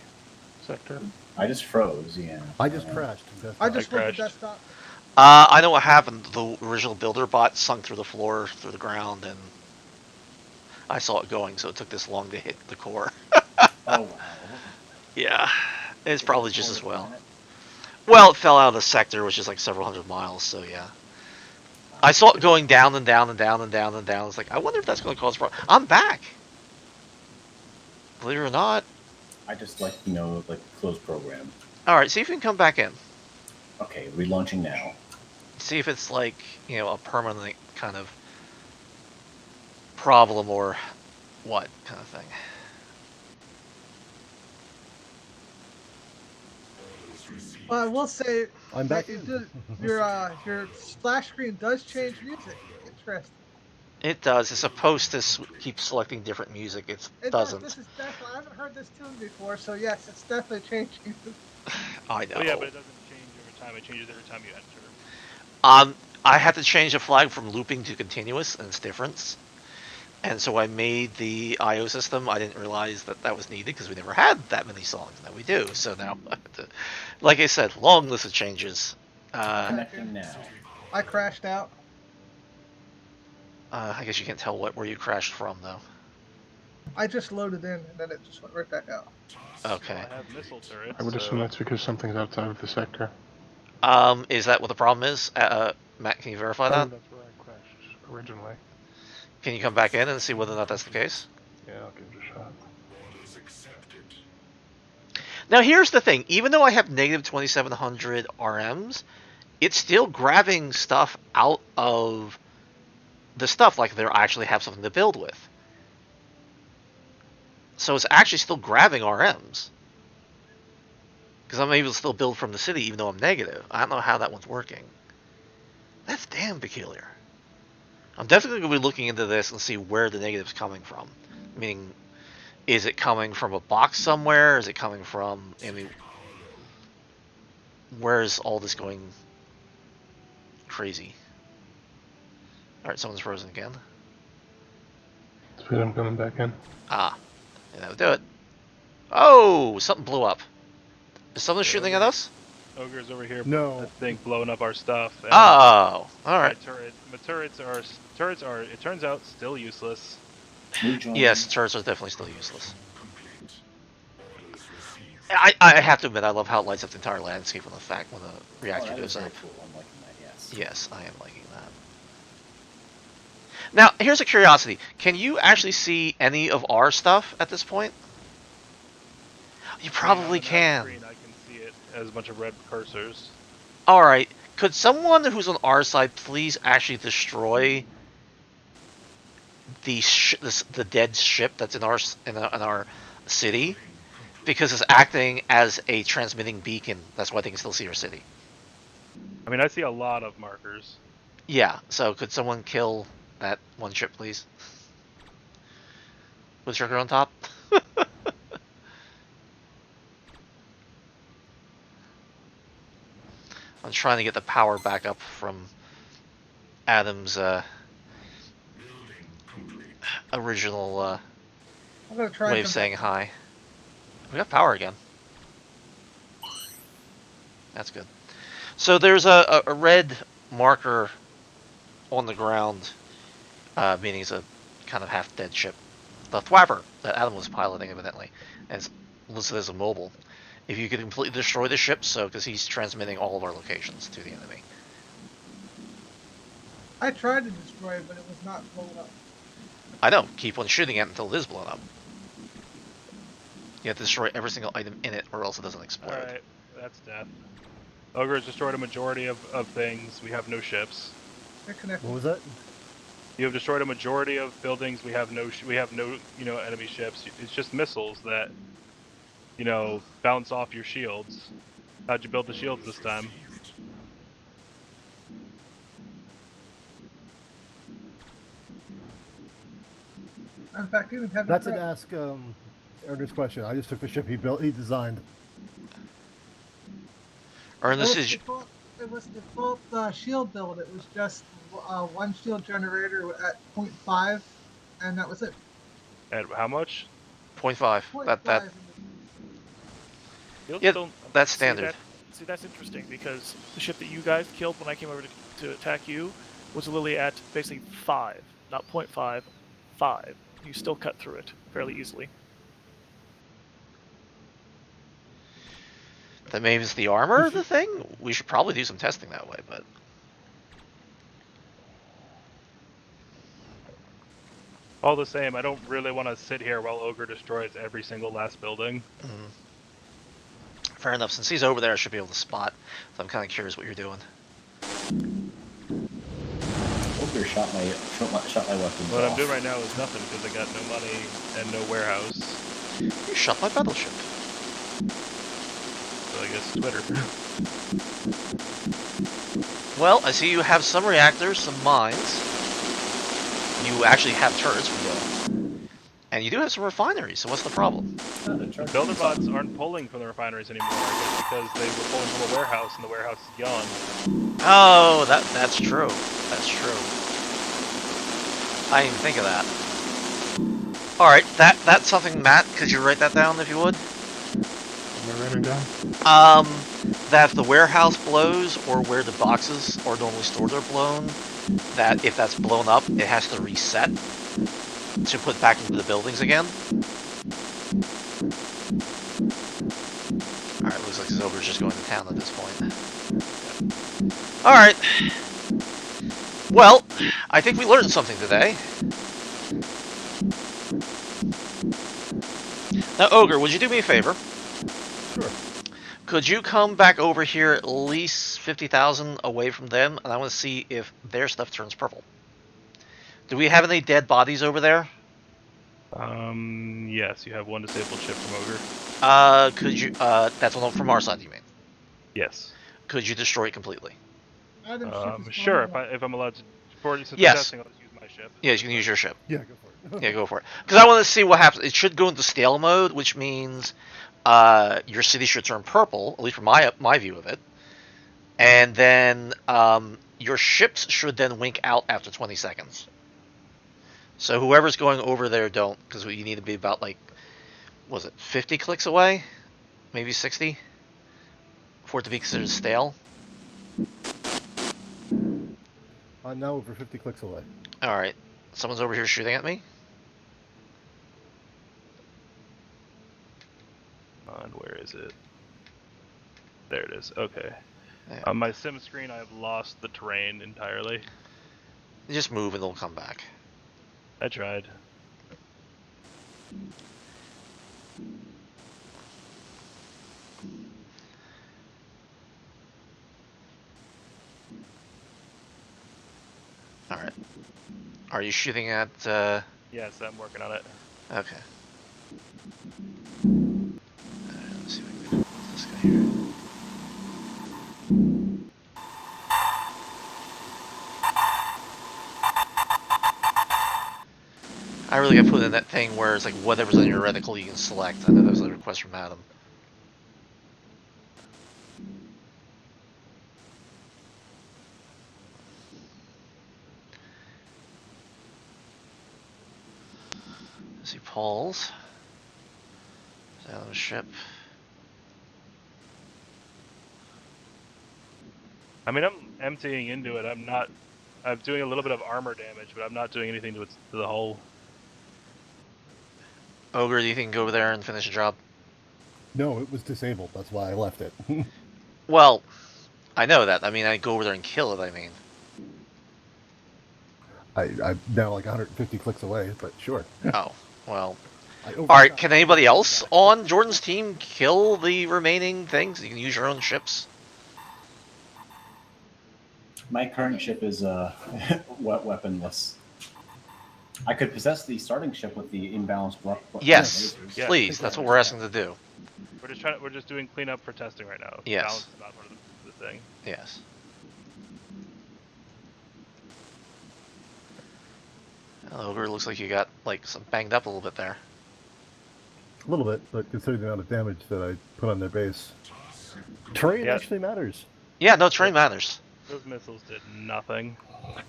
sector. I just froze. Yeah. I just crashed. I just went to crashed. desktop. I know what happened. The original builder bot sunk through the floor, through the ground, and I saw it going, so it took this long to hit the core. Oh wow. Yeah, it's probably just as Polar well. planet? Well, it fell out of the sector, which is like several hundred miles, so yeah. I saw it going down and down and down and down and down. It's like, I wonder if that's going to cause a problem. I'm back! Believe it or not. I just like close program. Alright, see if you can come back in. Okay, relaunching now. See if it's like, you know, a permanent kind of problem or what kind of thing. Well, I will say I'm back that in. your splash screen does change music. Interesting. It does. It's supposed to keep selecting different music. It doesn't. This is definitely. I haven't heard this tune before, so yes, it's definitely changing. I know. Oh yeah, but it doesn't change every time. It changes every time you enter. I had to change the flag from looping to continuous, and it's different. And so I made the IO system. I didn't realize that that was needed because we never had that many songs. Now we do. So now, like I said, long list of changes. Connecting now. I crashed out. I guess you can't tell where you crashed from, though. I just loaded in and then it just went right back out. Okay. Well, I have missile turrets. I would assume that's because something's outside of the sector. Is that what the problem is? Matt, can you verify I that? think that's where I crashed originally. Can you come back in and see whether or not that's the case? Yeah, I'll give it a shot. Orders accepted. Now here's the thing, even though I have negative 2700 RMs, it's still grabbing stuff out of the stuff, like they actually have something to build with. So it's actually still grabbing RMs. Because I'm able to still build from the city even though I'm negative. I don't know how that one's working. That's damn peculiar. I'm definitely going to be looking into this and see where the negative's coming from. Meaning, is it coming from a box somewhere? Is it coming from, I mean, where is all this going crazy? Alright, someone's frozen again. Sweet, I'm coming back in. Ah, yeah, that would do it. Oh, something blew up. Is someone shooting at us? Ogre's over here. No. I think blowing up our stuff. And Oh, alright. My turrets are. It turns out still useless. Yes, turrets are definitely still useless. Complete. Orders received. I have to admit, I love how it lights up the entire landscape when the reactor that goes is very up. cool. I'm liking that. Yes. Yes, I am liking that. Now, here's a curiosity. Can you actually see any of our stuff at this point? You probably On that can. screen, I can see it as a bunch of red cursors. Alright, could someone who's on our side please actually destroy the dead ship that's in our city because it's acting as a transmitting beacon. That's why they can still see our city. I mean, I see a lot of markers. Yeah, so could someone kill that one ship, please? With trigger on top? I'm trying to get the power back up from Adam's original I'm gonna try way and of come saying back. hi. We got power again. That's good. So there's a red marker on the ground, meaning it's a kind of half-dead ship. The Thwapper that Adam was piloting, evidently, and it's listed as a mobile. If you could completely destroy the ship, so because he's transmitting all of our locations to the enemy. I tried to destroy it, but it was not blown up. I know. Keep on shooting it until it is blown up. You have to destroy every single item in it, or else it doesn't explode. Alright, that's death. Ogre has destroyed a majority of things. We have no ships. They're connected. What was that? You have destroyed a majority of buildings. We have no enemy ships. It's just missiles that bounce off your shields. How'd you build the shields this time? In fact, even have That's an ask Ernest's question. I just took the ship he designed. Ernest It was default shield build. It was just one shield generator at 0.5, and that was it. At how much? 0.5. 0.5. Yeah, that's standard. See, that's interesting because the ship that you guys killed when I came over to attack you was literally at basically 5, not 0.5, 5. You still cut through it fairly easily. That maybe it's the armor the thing? We should probably do some testing that way, but... All the same, I don't really want to sit here while Ogre destroys every single last building. Fair enough. Since he's over there, I should be able to spot. So I'm kind of curious what you're doing. Ogre shot my weapons What off. I'm doing right now is nothing because I got no money and no warehouse. You shot my battleship. So I guess Twitter. Well, I see you have some reactors, some mines. You actually have turrets for going. And you do have some refineries, so what's the problem? Builder bots aren't pulling from the refineries anymore, I guess because they were pulling from a warehouse and the warehouse is gone. Oh, that's true. That's true. I didn't even think of that. Alright, that's something, Matt, could you write that down if you would? Am I writing down? That if the warehouse blows, or where the boxes are normally stored are blown, that if that's blown up, it has to reset to put back into the buildings again. Alright, looks like Zober's just going to town at this point. Alright. Well, I think we learned something today. Now, Ogre, would you do me a favor? Sure. Could you come back over here at least 50,000 away from them, and I want to see if their stuff turns purple. Do we have any dead bodies over there? Yes, you have one disabled ship from Ogre. Could you, that's one from our side, you mean? Yes. Could you destroy it completely? Sure, if I'm allowed to, since Yes. I'm testing, I'll just use my ship. Yeah, you can use your ship. Yeah, go for it. Yeah, go for it. Because I want to see what happens. It should go into scale mode, which means your city should turn purple, at least from my view of it. And then your ships should then wink out after 20 seconds. So whoever's going over there don't, because you need to be about, like, was it 50 clicks away? Maybe 60? For it to be considered stale? I'm now over 50 clicks away. Alright. Someone's over here shooting at me? And where is it? There it is. Okay. Yeah. On my sim screen, I have lost the terrain entirely. Just move and it'll come back. I tried. Alright. Are you shooting at, Yes, I'm working on it. Okay. here. I really got put in that thing where it's like whatever's on your reticle you can select. I know that was a request from Adam. Let's see Paul's. Is that on the ship? I mean, I'm emptying into it. I'm doing a little bit of armor damage, but I'm not doing anything to the hull. Ogre, do you think you can go over there and finish the job? No, it was disabled. That's why I left it. Well, I know that. I mean, I go over there and kill it, I mean. I'm now like 150 clicks away, but sure. Oh, well. I Alright, can anybody else on Jordan's team kill the remaining things? You can use your own ships. My current ship is weaponless. I could possess the starting ship with the imbalanced weapon. Yes, Yeah, please. That's what we're asking to do. We're just doing cleanup for testing right now. Yes. Balance is not part of the thing. Yes. Well, Ogre, looks like you got like some banged up a little bit there. A little bit, but considering the amount of damage that I put on their base, terrain Yeah. actually matters. Yeah, no, terrain matters. Those missiles did nothing.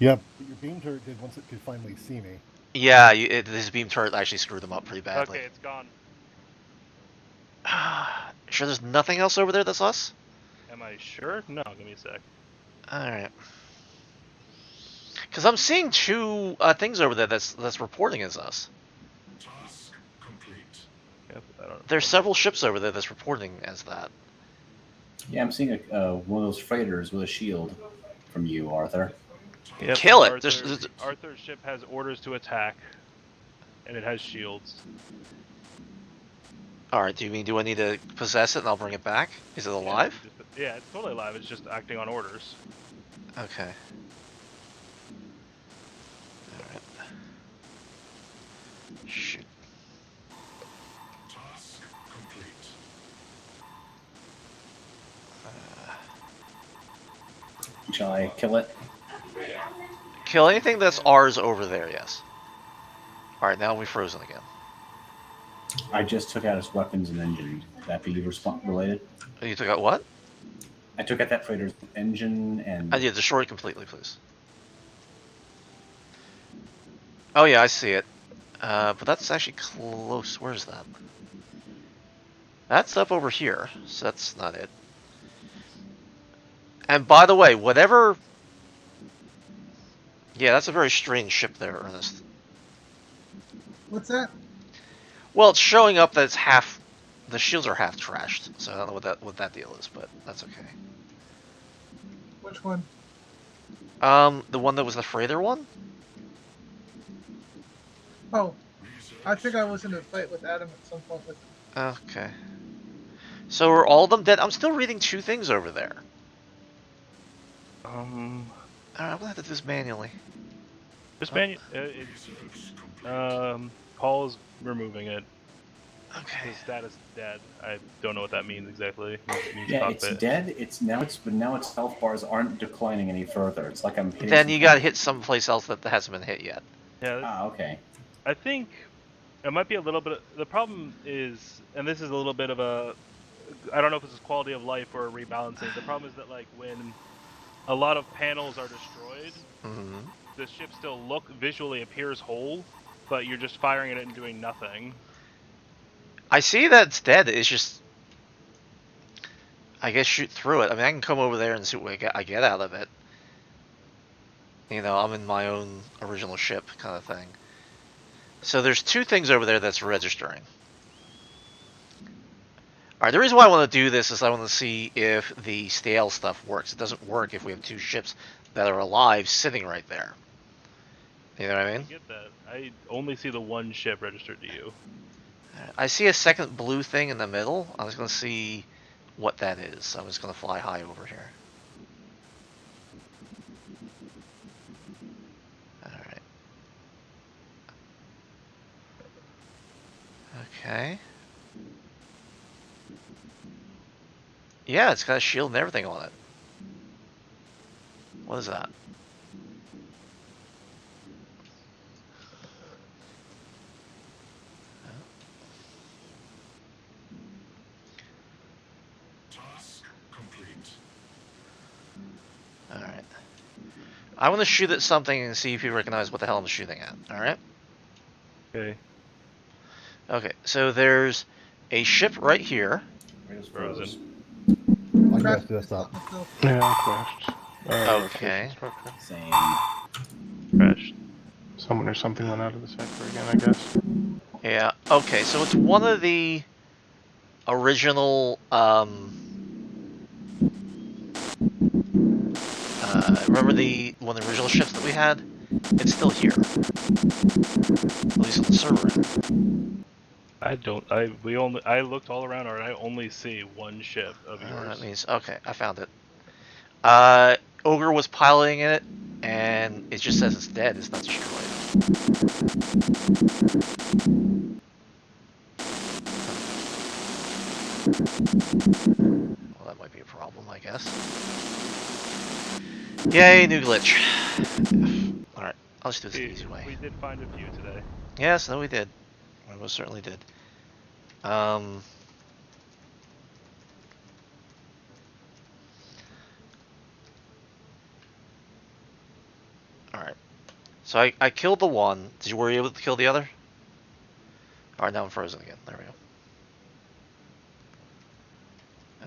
Yeah, but your beam turret did once it could finally see me. Yeah, this beam turret actually screwed them up pretty badly. Okay, it's gone. Sure there's nothing else over there that's us? Am I sure? No, give me a sec. Alright. Because I'm seeing two things over there that's reporting as us. Task complete. Yep, I don't. There's several ships over there that's reporting as that. Yeah, I'm seeing one of those freighters with a shield from you, Arthur. Yep, Kill it! Arthur's ship has orders to attack, and it has shields. Alright, do I need to possess it and I'll bring it back? Is it alive? Yeah, it's totally alive. It's just acting on orders. Okay. Alright. Shoot. Task complete. Shall I kill it? Kill anything that's ours over there, yes. Alright, now we're frozen again. I just took out its weapons and engine. Would that be related? You took out what? I took out that freighter's engine and... I need to destroy it completely, please. Oh yeah, I see it. But that's actually close. Where's that? That's up over here, so that's not it. And by the way, whatever... Yeah, that's a very strange ship there, Ernest. What's that? Well, it's showing up that it's half... The shields are half trashed, so I don't know what that deal is, but that's okay. Which one? The one that was the freighter one? Oh, I think I was in a fight with Adam at some point with him. Okay. So are all of them dead? I'm still reading two things over there. Um, Alright, I'm gonna have to do this manually. just Paul's removing it. Okay. His status dead. I don't know what that means exactly. It means Yeah, cockpit. it's dead. But now its health bars aren't declining any further. It's like I'm hitting... Then you gotta hit someplace else that hasn't been hit yet. Yeah, Ah, okay. I think it might be a little bit. The problem is, and this is a little bit of a, I don't know if this is quality of life or rebalancing. The problem is that like when a lot of panels are destroyed, the ship still visually appears whole, but you're just firing at it and doing nothing. I see that it's dead. It's just, I guess shoot through it. I mean, I can come over there and see what I get out of it. You know, I'm in my own original ship kind of thing. So there's two things over there that's registering. Alright, the reason why I want to do this is I want to see if the stale stuff works. It doesn't work if we have two ships that are alive sitting right there. You know what I mean? I get that. I only see the one ship registered to you. I see a second blue thing in the middle. I'm just going to see what that is. I'm just going to fly high over here. Alright. Okay. Yeah, it's got a shield and everything on it. What is that? Task complete. Alright. I want to shoot at something and see if you recognize what the hell I'm shooting at. Alright? Okay. Okay, so there's a ship right here. I just Frozen. froze. I Crash crashed the desktop. Yeah, I crashed. Okay. Structure. Same. Crashed. Someone or something went out of the sector again, I guess. Yeah, okay, so it's one of the original, remember one of the original ships that we had? It's still here. At least on the server end. I looked all around, and I only see one ship of yours. That means, okay, I found it. Ogre was piloting it, and it just says it's dead, it's not destroyed. Well, that might be a problem, I guess. Yay, new glitch. Alright, I'll just do this the easy way. We did find a few today. Yes, no, we did. We most certainly did. Alright. So I killed the one. Were you able to kill the other? Alright, now I'm frozen again. There we go.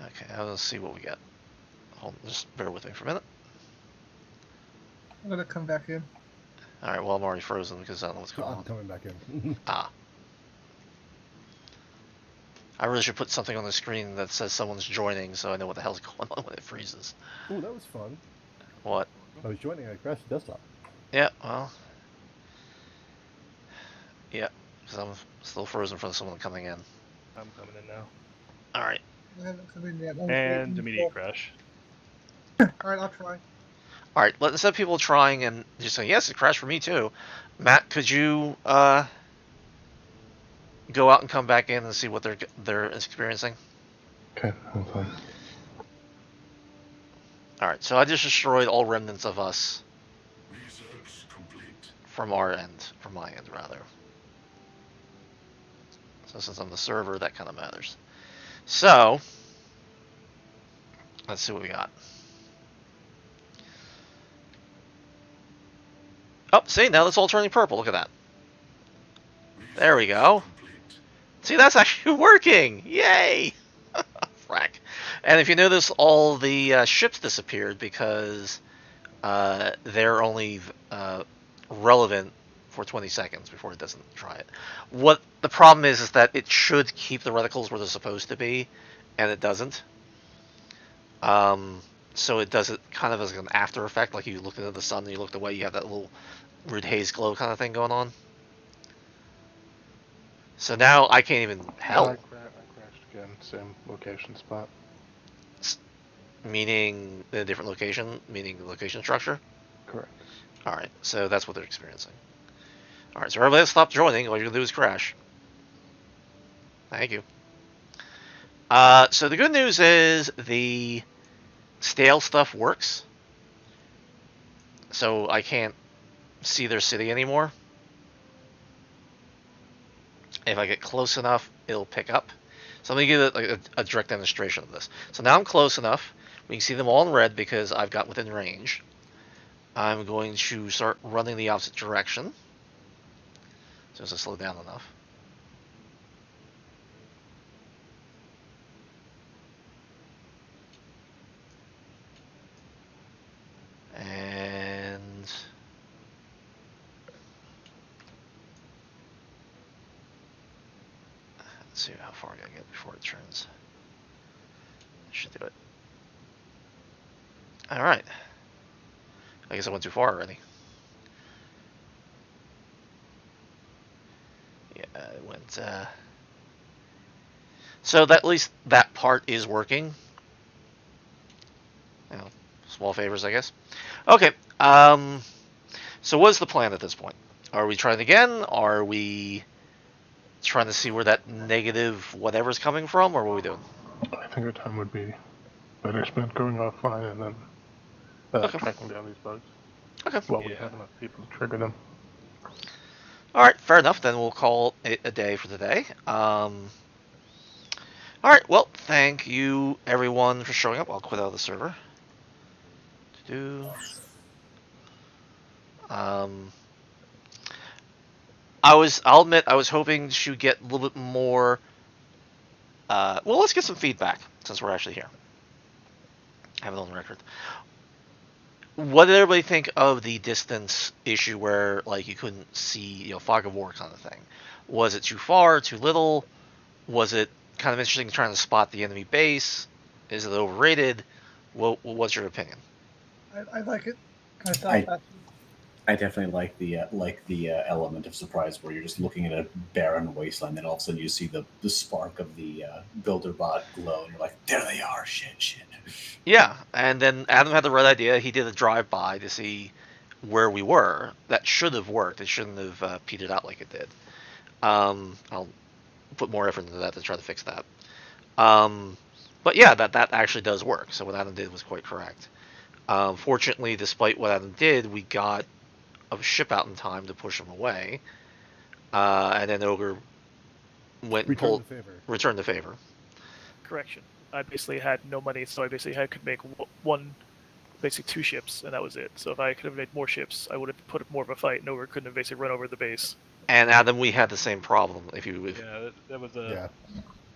Okay, now let's see what we got. Hold on, just bear with me for a minute. I'm gonna come back in. Alright, well I'm already frozen because I don't know what's going I'm on. coming back in. Ah. I really should put something on the screen that says someone's joining so I know what the hell's going on when it freezes. Ooh, that was fun. What? I was joining, I crashed the desktop. Yeah, well. Yeah, because I'm still frozen from someone coming in. I'm coming in now. Alright. I haven't come in yet. I'm And waiting immediate for- crash. Alright, I'll try. Alright, instead of people trying and just saying, yes, it crashed for me too. Matt, could you go out and come back in and see what they're experiencing? Okay, I'm fine. Alright, so I just destroyed all remnants of us Research complete. from my end rather. So since I'm the server, that kind of matters. So, let's see what we got. Oh, see, now it's all turning purple. Look at that. There we go. See, that's actually working! Yay! Frack. And if you notice, all the ships disappeared because they're only relevant for 20 seconds before it doesn't try it. What the problem is that it should keep the reticles where they're supposed to be, and it doesn't. So it does it kind of as an after effect, like you look into the sun and you looked away, you have that little weird haze glow kind of thing going on. So now I can't even help. I crashed again, same location spot. Meaning a different location, meaning the location structure? Correct. Alright, so that's what they're experiencing. Alright, so everybody stop joining, all you're gonna do is crash. Thank you. So the good news is the stale stuff works. So I can't see their city anymore. If I get close enough, it'll pick up. So let me give it a direct demonstration of this. So now I'm close enough. We can see them all in red because I've got within range. I'm going to start running the opposite direction. So as I slow down enough. And let's see how far I gotta get before it turns. Should do it. Alright. I guess I went too far already. Yeah, it went, so that, at least that part is working. You know, small favors, I guess. Okay, so what's the plan at this point? Are we trying again? Are we trying to see where that negative whatever's coming from, or what are we doing? I think our time would be better spent going offline and then Okay. tracking down these bugs Okay. while we Yeah. have enough people to trigger them. All right, fair enough. Then we'll call it a day for today. All right. Well, thank you everyone for showing up. I'll quit out of the server. Um, I'll admit, I was hoping to get a little bit more. Well, let's get some feedback since we're actually here. I have it on the record. What did everybody think of the distance issue where, like, you couldn't see, fog of war kind of thing? Was it too far, too little? Was it kind of interesting trying to spot the enemy base? Is it overrated? What's your opinion? I like it. I thought I- that. I definitely like the element of surprise where you're just looking at a barren wasteland, and all of a sudden you see the spark of the builder bot glow, and you're like, there they are, shit. Yeah, and then Adam had the right idea. He did a drive-by to see where we were. That should have worked. It shouldn't have petered out like it did. I'll put more effort into that to try to fix that. But yeah, that actually does work. So what Adam did was quite correct. Fortunately, despite what Adam did, we got a ship out in time to push him away. And then Ogre went and pulled, returned the favor. Correction. I basically had no money, so I basically could make basically 2 ships, and that was it. So if I could have made more ships, I would have put up more of a fight, and Ogre couldn't have basically run over the base. And Adam, we had the same problem. Yeah, that was a.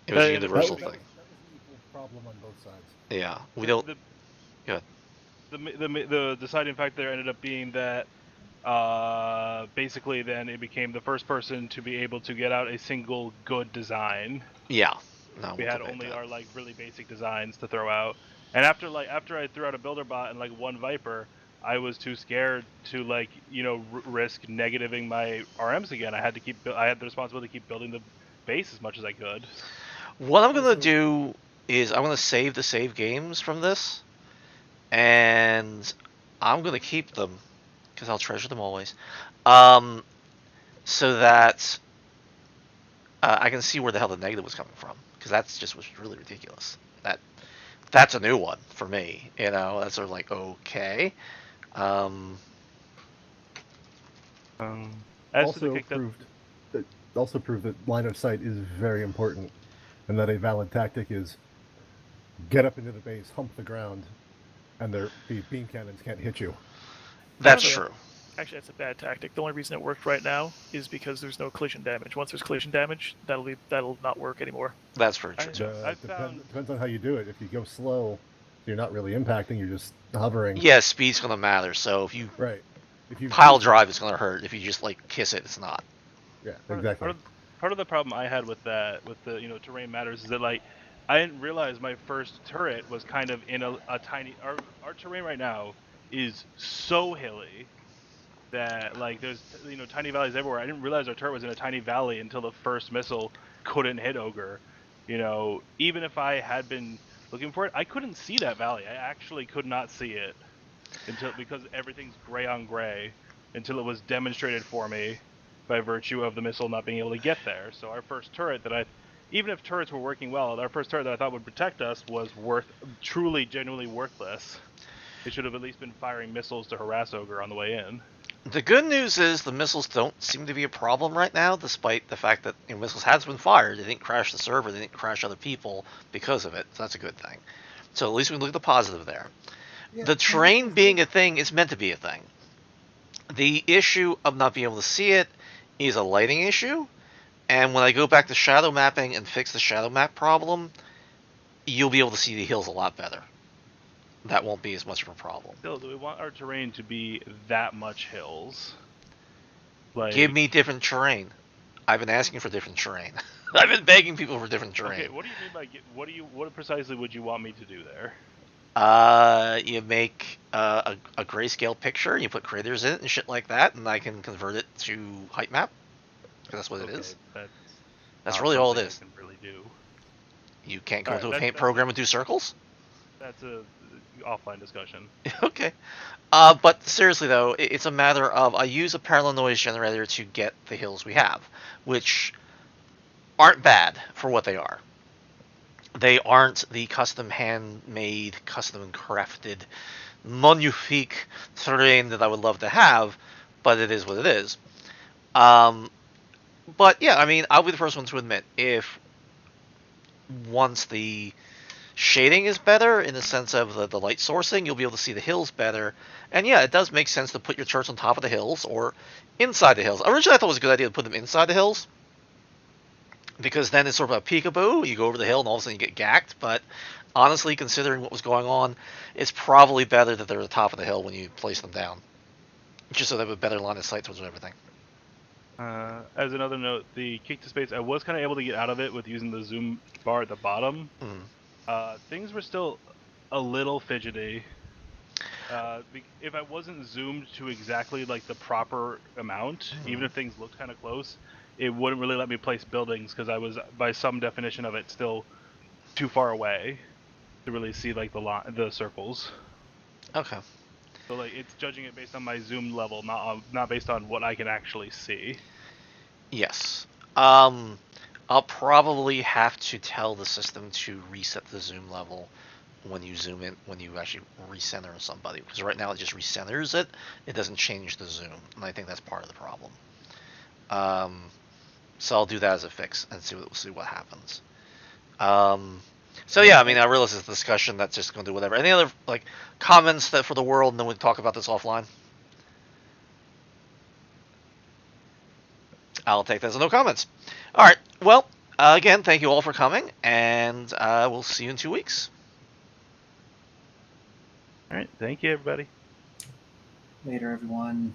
It was a That- universal that thing. That was an equal problem on both sides. Yeah, we don't. The deciding factor there ended up being that basically then it became the first person to be able to get out a single good design. Yeah. No, We we'll had debate only that. our like really basic designs to throw out. And after I threw out a builder bot and like 1 Viper, I was too scared to risk negativing my RMs again. I had the responsibility to keep building the base as much as I could. What I'm gonna do is I'm gonna save the save games from this, and I'm gonna keep them because I'll treasure them always. So that I can see where the hell the negative was coming from, because was really ridiculous. That's a new one for me. That's sort of like, okay. Also proved that line of sight is very important, and that a valid tactic is get up into the base, hump the ground, and the beam cannons can't hit you. That's true. Actually, that's a bad tactic. The only reason it worked right now is because there's no collision damage. Once there's collision damage, that'll not work anymore. That's very true. Depends on how you do it. If you go slow, you're not really impacting. You're just hovering. Yeah, speed's gonna matter. So if you if you pile drive, it's gonna hurt. If you just kiss it, it's not. Yeah, exactly. Part of the problem I had with that, with the terrain matters, is that I didn't realize my first turret was kind of in a tiny. Our terrain right now is so hilly that there's tiny valleys everywhere. I didn't realize our turret was in a tiny valley until the first missile couldn't hit Ogre. Even if I had been looking for it, I couldn't see that valley. I actually could not see it because everything's gray on gray until it was demonstrated for me by virtue of the missile not being able to get there. So our first turret even if turrets were working well, our first turret that I thought would protect us was truly, genuinely worthless. It should have at least been firing missiles to harass Ogre on the way in. The good news is the missiles don't seem to be a problem right now, despite the fact that missiles have been fired. They didn't crash the server. They didn't crash other people because of it. So that's a good thing. So at least we can look at the positive there. Yeah, The terrain being a thing is meant to be a thing. The issue of not being able to see it is a lighting issue. And when I go back to shadow mapping and fix the shadow map problem, you'll be able to see the hills a lot better. That won't be as much of a problem. Still, do we want our terrain to be that much hills? Give me different terrain. I've been asking for different terrain. I've been begging people for different terrain. Okay, what do you mean by what precisely would you want me to do there? You make a grayscale picture, you put craters in it and shit like that, and I can convert it to height map. Because that's what it is. That's really all it is. I can really do. You can't go into a paint program and do circles? That's a offline discussion. Okay. But seriously though, it's a matter of I use a parallel noise generator to get the hills we have, which aren't bad for what they are. They aren't the custom handmade, custom crafted, magnifique terrain that I would love to have, but it is what it is. Um, but yeah, I mean, I'll be the first one to admit if once the shading is better in the sense of the light sourcing, you'll be able to see the hills better. And yeah, it does make sense to put your turrets on top of the hills or inside the hills. Originally, I thought it was a good idea to put them inside the hills because then it's sort of a peekaboo. You go over the hill and all of a sudden you get gacked. But honestly, considering what was going on, it's probably better that they're at the top of the hill when you place them down, just so they have a better line of sight towards everything. As another note, the kick to space, I was kind of able to get out of it with using the zoom bar at the bottom. Things were still a little fidgety. If I wasn't zoomed to exactly like the proper amount, even if things looked kind of close, it wouldn't really let me place buildings because I was, by some definition of it, still too far away to really see like the circles. Okay. So like it's judging it based on my zoom level, not based on what I can actually see. Yes. I'll probably have to tell the system to reset the zoom level when you zoom in, when you actually recenter somebody, because right now it just recenters it. It doesn't change the zoom, and I think that's part of the problem. So I'll do that as a fix and see what happens. So yeah, I mean, I realize it's a discussion that's just going to do whatever. Any other like comments that for the world, and then we can talk about this offline. I'll take that as no comments. All right. Well, again, thank you all for coming, and we'll see you in 2 weeks. All right. Thank you, everybody. Later, everyone.